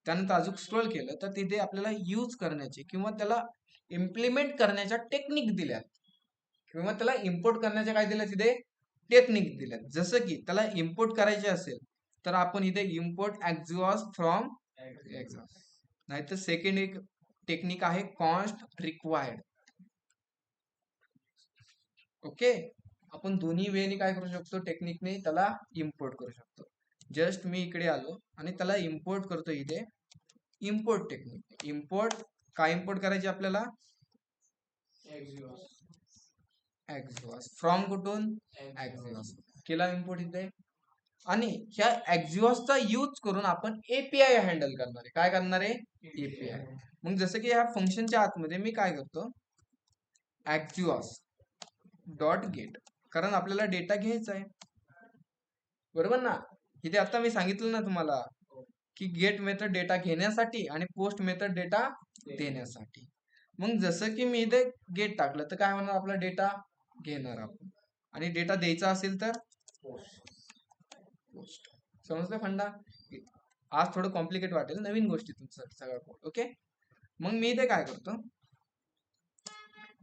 त्यानंतर अजून स्क्रोल केलं तर तिथे आपल्याला यूज करण्याचे किंवा त्याला इम्प्लिमेंट करण्याच्या टेक्निक दिल्यात किंवा त्याला इम्पोर्ट करण्याच्या काय दिल्या तिथे टेक्निक दिल्यात. जसं की त्याला इम्पोर्ट करायचे असेल तर आपण इथे इम्पोर्ट ऍक्झिओस फ्रॉम एक्झॉस्ट, नाहीतर सेकंड एक टेक्निक आहे कॉन्स्ट रिक्वायर्ड. ओके. आपण दोन्ही वेळेने काय करू शकतो? टेक्निकने त्याला इम्पोर्ट करू शकतो. जस्ट मी इकडे आलो आणि त्याला इम्पोर्ट करतो इथे, इम्पोर्ट टेक्निक. इम्पोर्ट काय इम्पोर्ट करायचे आपल्याला? ऍक्झिओस. फ्रॉम कुठून? ऍक्झिओस. केला इम्पोर्ट इथे आणि ह्या ऍक्झिओसचा यूज करून आपण एपीआय हँडल करणार आहे. काय करणार आहे? एपीआय. मग जसं की ह्या फंक्शनच्या आतमध्ये मी काय करतो? ऍक्झिओस डॉट गेट, कारण आपल्याला डेटा घ्यायचा आहे, बरोबर ना. इथे आता मी सांगितलं ना तुम्हाला की गेट मेथड डेटा घेण्यासाठी आणि पोस्ट मेथड डेटा देण्यासाठी. मग जसं की मी इथे गेट टाकलं तर काय होणार? आपला डेटा घेणार आपण आणि डेटा द्यायचा असेल तर पोस्ट. समजलं फंडा? आज थोडं कॉम्प्लिकेट वाटेल, नवीन गोष्टी तुमचं सगळं कोड. ओके. मग मी इथे काय करतो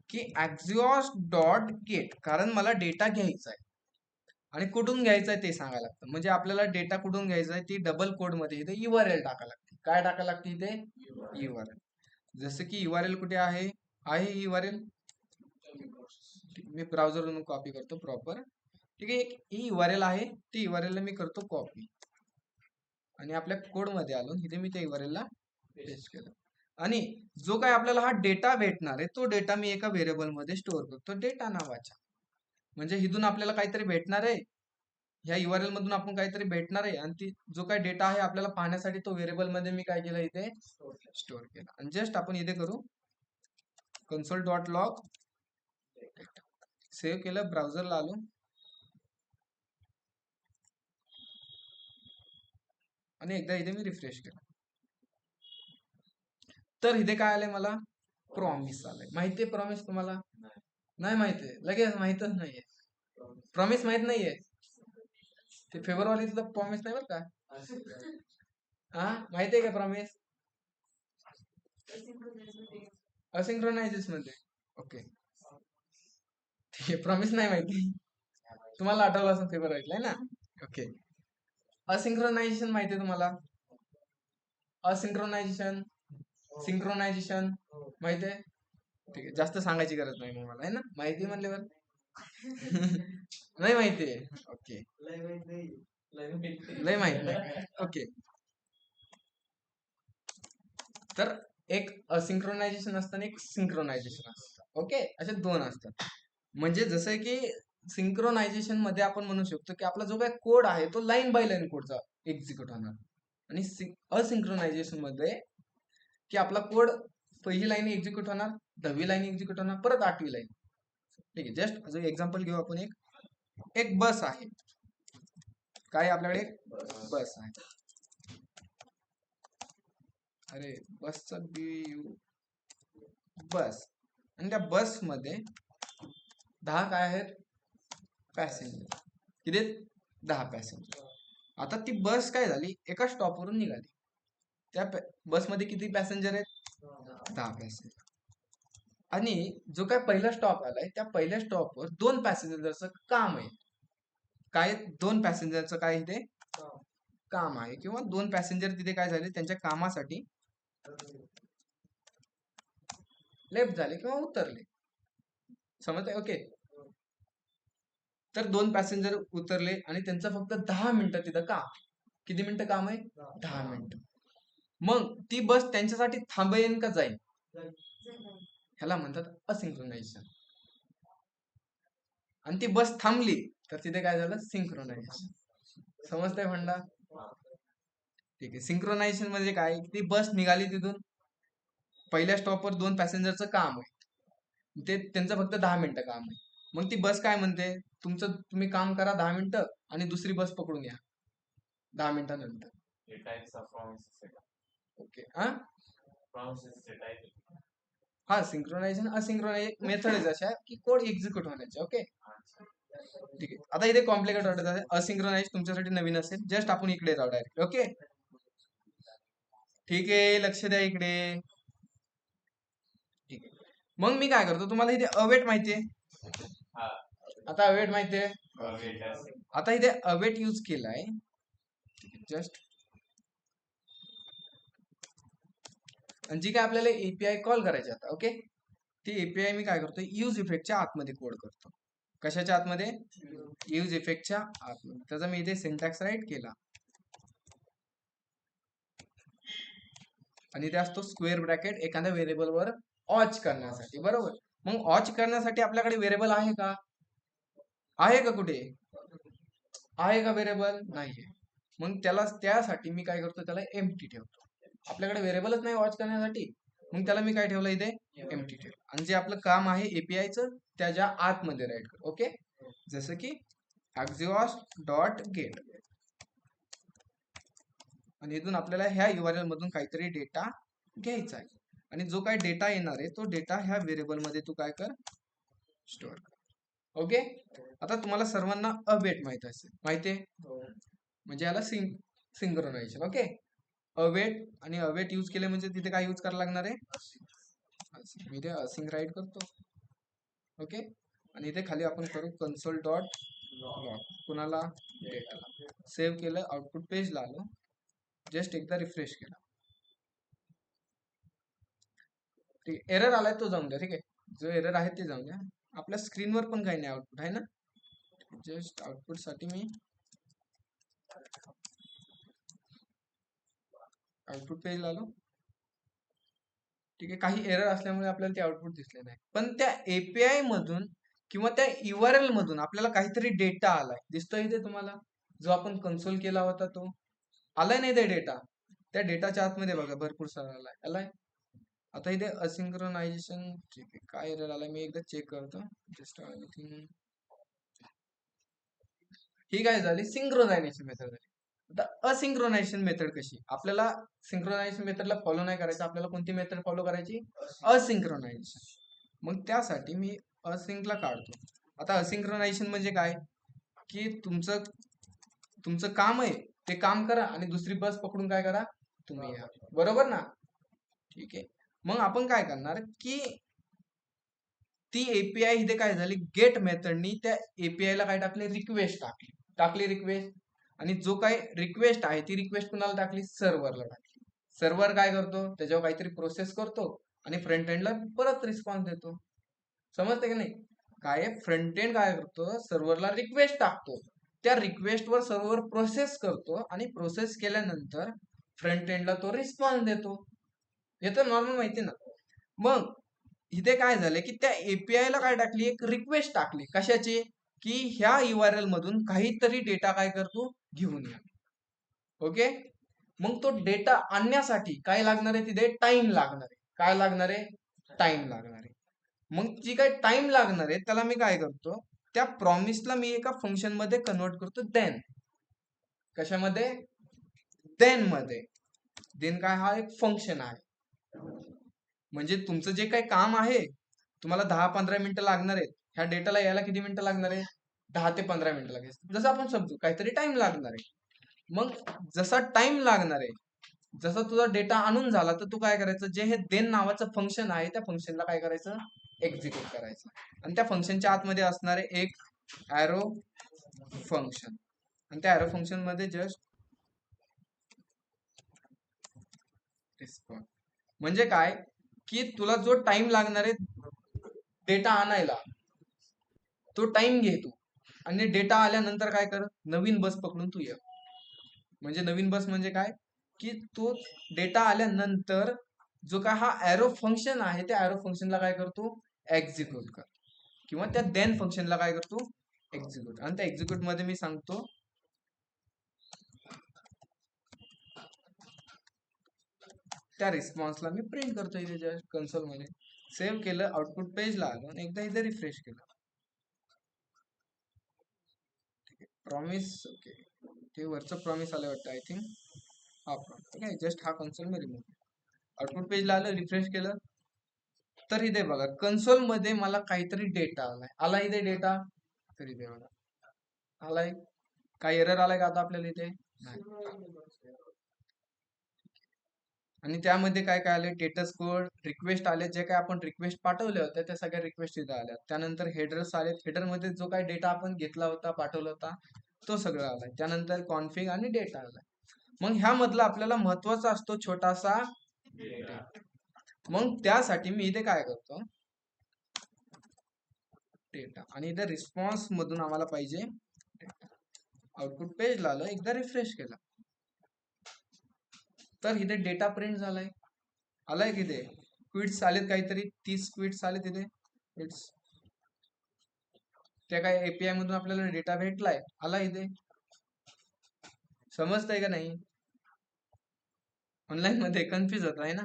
की ऍक्झिओस डॉट गेट, कारण मला डेटा घ्यायचा आहे आणि कुठून घ्यायचं आहे ते सांगायला लागतं. म्हणजे आपल्याला डेटा कुठून घ्यायचा आहे ती डबल कोड मध्ये इथे URL टाकायला लागते. काय टाकायला लागते इथे? URL. जसं की URL कुठे आहे? आहे URL, मी ब्राउझरवरून कॉपी करतो प्रॉपर. ठीक आहे. ही URL आहे, ती URL ला मी करतो कॉपी आणि आपल्या कोड मध्ये आलो, इथे मी त्या URL ला पेस्ट केलं आणि जो काय आपल्याला हा डेटा भेटणार आहे तो डेटा मी एका व्हेरिएबल मध्ये स्टोअर करतो डेटा नावाच्या. म्हणजे इथून आपल्याला काहीतरी भेटणार आहे, ह्या URL मधून आपण काहीतरी भेटणार आहे आणि ती जो काही डेटा आहे आपल्याला पाहण्यासाठी तो व्हेरिएबल मध्ये मी काय केलं इथे स्टोअर केला. आणि जस्ट आपण इथे करू कन्सोल डॉट लॉग, सेव्ह केलं, ब्राउझरला आलो आणि एकदा इथे मी रिफ्रेश केलं तर इथे काय आलंय? मला प्रॉमिस आलंय. माहितीये प्रॉमिस तुम्हाला? नाही माहितीये? लगेच माहितच नाहीये. प्रॉमिस माहित नाहीये? ते फेब्रुवारीतलं प्रॉमिस नाही बरं का? हा, माहितीये का प्रॉमिस? असिंक्रोनाइजेशन मध्ये. ओके. ठीक आहे, प्रॉमिस नाही माहिती तुम्हाला, आठवलं असं फेब्रुवारीतलं आहे ना. ओके. असिंक्रोनायझेशन माहितीये तुम्हाला? असिंक्रोनायझेशन, सिंक्रोनायझेशन माहितीये? ठीक आहे, जास्त सांगायची गरज नाही मग मला, आहे ना. माहिती म्हणल्यावर नाही माहितीये. ओके. लय माहित नाही. ओके. तर एक असिंक्रोनायझेशन असतं आणि एक सिंक्रोनायझेशन असतं. ओके, असे दोन असतात. म्हणजे जसं की सिंक्रोनायझेशन मध्ये आपण म्हणू शकतो की आपला जो काही कोड आहे तो लाईन बाय लाईन कोडचा एक्झिक्यूट होणार, आणि असिंक्रोनायझेशन मध्ये की आपला कोड पहिली लाईन एक्झिक्यूट होणार, 10वी लाईन एक्झिक्यूट होणार, परत 8वी लाईन. ठीक आहे, जस्ट अजून एक्झाम्पल घेऊ आपण. एक बस आहे. काय आपल्याकडे एक बस आहे. अरे बसचा बस, आणि त्या बस मध्ये 10 काय आहेत पॅसेंजर. किती 10 पॅसेंजर. आता ती बस काय झाली, एका स्टॉपवरून निघाली. त्या बसमध्ये किती पॅसेंजर आहेत 10 पॅसेंजर. आणि जो काय पहिला स्टॉप आलाय त्या पहिल्या स्टॉपवर 2 पॅसेंजरचं काम आहे. काय 2 पॅसेंजरचं काय इथे काम आहे, किंवा 2 पॅसेंजर तिथे काय झाले त्यांच्या कामासाठी लेफ्ट झाले किंवा उतरले. समजतंय? ओके. तर 2 पॅसेंजर उतरले आणि त्यांचं फक्त 10 मिनिटं तिथं काम. किती मिनिटं काम आहे 10 मिनिटं. मग ती बस त्यांच्यासाठी थांबेन का जाईल, ह्याला म्हणतात असिंक्रोनायझेशन. आणि ती बस थांबली तर तिथे काय झालं सिंक्रोनायझेशन. समजतंय म्हणला? ठीक आहे. सिंक्रोनायझेशन म्हणजे काय, ती बस निघाली तिथून, पहिल्या स्टॉपवर 2 पॅसेंजरचं काम आहे, ते त्यांचं फक्त 10 मिनिटं काम आहे. मग ती बस काय म्हणते, तुम्ही काम करा 10 मिनिटं आणि दुसरी बस पकडून या 10 मिनिटानंतर. ओके. हा सिंक्रोनायझेशन असिंक्रोनायझेशन मेथड अशा की कोड एक्झिक्यूट होण्याचे. ओके, ठीक आहे. आता इथे कॉम्प्लिकेट वाटत आहे, असिंक्रोनाइज तुमच्यासाठी नवीन असेल. जस्ट आपण इकडे जाऊ डायरेक्ट. ओके, ठीक आहे, लक्ष द्या इकडे. ठीक आहे, मग मी काय करतो, तुम्हाला इथे अवेट माहितीये. आता अवेट माहितीये. आता इथे अवेट यूज केलाय. जस्ट जी काय आपल्याला एपीआय कॉल करायची आता. ओके, ती एपीआय मी काय करतो, यूज इफेक्टच्या आतमध्ये कोड करतो. कशाच्या आतमध्ये, यूज इफेक्टच्या आतमध्ये. त्याचा मी इथे सिंटॅक्स राईट केला, आणि ते असतो स्क्वेअर ब्रॅकेट एखाद्या व्हेरिएबल वर ऑच करण्यासाठी. बरोबर. मग ऑच करण्यासाठी आपल्याकडे व्हेरिएबल आहे का, आहे का, कुठे आहे का व्हेरिएबल, नाहीये. मग त्यासाठी मी काय करतो, त्याला एम्प्टी ठेवतो. आपल्याकडे व्हेरिएबलच नाही वॉच करण्यासाठी, मग त्याला मी काय ठेवलं इथे एम्प्टी ठेवलं. आणि जे आपलं काम आहे एपीआयचं त्याच्या आतमध्ये राईट कर. ओके, जसं की axios डॉट गेट, आणि इथून आपल्याला ह्या URL मधून काहीतरी डेटा घ्यायचा आहे, आणि जो काही डेटा येणार आहे तो डेटा ह्या व्हेरिएबल मध्ये तू काय कर, स्टोअर कर. ओके, आता तुम्हाला सर्वांना अवेट माहित असेल, माहितीये, म्हणजे याला सिंक्रोनायझेशन. ओके, अवेट आणि अवेट यूज केले म्हणजे तिथे काय यूज करायला लागणार आहे, मी ते असिंग राईट करतो. ओके, आणि इथे खाली आपण करू कन्सोल डॉट लॉग, कुणाला डेटाला. सेव्ह केलं, आउटपुट पेजला आलो, जस्ट एकदा रिफ्रेश केला. ठीक, एरर आलाय तो जाऊन द्या. ठीक आहे, जो एरर आहे ते जाऊन द्या. आपल्या स्क्रीनवर पण काही नाही आउटपुट आहे ना, जस्ट आउटपुट साठी मी आउटपुट पेज आलो. ठीक आहे, काही एरर असल्यामुळे आपल्याला ते आउटपुट दिसले नाही, पण त्या एपीआय मधून किंवा त्या URL मधून आपल्याला काहीतरी डेटा आलाय, दिसतोय इथे तुम्हाला, जो आपण कन्सोल केला होता तो आलाय नाही ते डेटा. त्या डेटाच्या आतमध्ये बघा भरपूर सारा आलाय. आता इथे असिंक्रोनायझेशन, ठीक आहे, काय एरर आलाय मी एकदा चेक करतो. जस्ट ही काय झाली, सिंक्रोनायझेशन मेथड झाली. आता असिंक्रोनायझेशन मेथड कशी, आपल्याला सिंक्रोनायझेशन मेथडला फॉलो नाही करायचं, आपल्याला कोणती मेथड फॉलो करायची, असिंक्रोनायझेशन. मग त्यासाठी मी असिंकला काढतो. आता असिंक्रोनायझेशन म्हणजे काय, की तुमचं काम आहे ते काम करा आणि दुसरी बस पकडून काय करा तुम्ही या, बरोबर ना. ठीक आहे, मग आपण काय करणार की ती एपीआय इथे काय झाली, गेट मेथडनी त्या एपीआय ला काय टाकले, रिक्वेस्ट टाकली रिक्वेस्ट, आणि जो काय रिक्वेस्ट आहे ती रिक्वेस्ट कुणाला टाकली, सर्व्हरला टाकली. सर्व्हर काय करतो, त्याच्यावर काहीतरी प्रोसेस करतो आणि फ्रंट एंडला परत रिस्पॉन्स देतो. समजते की नाही, काय फ्रंट एंड काय करतो, सर्व्हरला रिक्वेस्ट टाकतो, त्या रिक्वेस्टवर सर्व्हर प्रोसेस करतो, आणि प्रोसेस केल्यानंतर फ्रंट एंडला तो रिस्पॉन्स देतो. हे तर नॉर्मल माहिती ना. मग इथे काय झालं की त्या एपीआय ला काय टाकली, एक रिक्वेस्ट टाकली कशाची, की ह्या URL मधून काहीतरी डेटा काय करतो, घेऊन या. ओके. मग तो डेटा आणण्यासाठी काय लागणार आहे, तिथे टाइम लागणार आहे. काय लागणार आहे, टाइम लागणार आहे. मग जी काय टाइम लागणार आहे त्याला मी काय करतो, त्या प्रॉमिसला मी एका फंक्शन मध्ये कन्वर्ट करतो, देन. कशामध्ये, देन मध्ये. देन काय, हा एक फंक्शन आहे. म्हणजे तुमचं जे काही काम आहे, तुम्हाला 10-15 मिनिटं लागणार आहेत, ह्या डेटाला यायला किती मिनिटं लागणार आहे, 10 ते 15 मिनिटं लागेल. जसं आपण समजू काहीतरी टाइम लागणार आहे. मग जसा टाइम लागणार आहे, जसा तुझा डेटा आणून झाला, तर तू काय करायचं, जे हे देन नावाचं फंक्शन आहे त्या फंक्शनला काय करायचं, एक्झिक्यूट करायचं. आणि त्या फंक्शनच्या आतमध्ये असणारे एक ॲरो फंक्शन, आणि त्या ॲरो फंक्शन मध्ये जस्ट रिस्पॉन्स. म्हणजे काय, की तुला जो टाइम लागणार आहे डेटा आणायला, तो टाइम घे तू, आणि डेटा आल्यानंतर काय कर, नवीन बस पकडून तू ये. म्हणजे नवीन बस म्हणजे काय, की तो डेटा आल्यानंतर जो काय हा ॲरो फंक्शन आहे, त्या ॲरो फंक्शनला काय करतो, एक्झिक्यूट कर. किंवा त्या देन फंक्शनला काय करतो, एक्झिक्यूट. आणि त्या एक्झिक्यूट मध्ये मी सांगतो, त्या रिस्पॉन्सला मी प्रिंट करतो इथे जस्ट कन्सोल मध्ये. सेव्ह केलं, आउटपुट पेजला आलं, आणि एकदा इथे रिफ्रेश केलं. प्रॉमिस, ओके, ते वरचं प्रॉमिस आलं वाटतं आय थिंक. हा प्रॉमिस, ओके. जस्ट हा कन्सोल मी रिमूव्ह, आउटपुट पेजला आलं, रिफ्रेश केलं, तर इथे बघा कन्सोल मध्ये मला काहीतरी डेटा आलाय. आला इथे डेटा, तर इथे बघा आलाय. काही एरर आलाय का आता आपल्याला इथे, नाही. आणि त्यामध्ये काय काय आले, स्टेटस कोड, रिक्वेस्ट आले, जे काय आपण रिक्वेस्ट पाठवल्या होत्या त्या सगळ्या रिक्वेस्ट इथे आल्या. त्यानंतर हेडर्स आले, हेडर मध्ये जो काय डेटा आपण घेतला होता, पाठवला होता, तो सगळं आलाय. त्यानंतर कॉन्फिग आणि डेटा आलाय. मग ह्यामधला आपल्याला महत्वाचा असतो छोटासा डेटा. मग त्यासाठी मी इथे काय करतो, डेटा, आणि इथे रिस्पॉन्स मधून आम्हाला पाहिजे डेटा. आउटपुट पेजला आलं, एकदा रिफ्रेश केला, तर इथे डेटा प्रिंट झालाय. आलाय की ते क्विट्स आलेत, काहीतरी 30 क्विट्स आले तिथे क्विट्स. त्या काय एपीआय मधून आपल्याला डेटा भेटलाय, आला इथे. समजतंय का नाही, ऑनलाईन मध्ये कन्फ्युज होत आहे ना.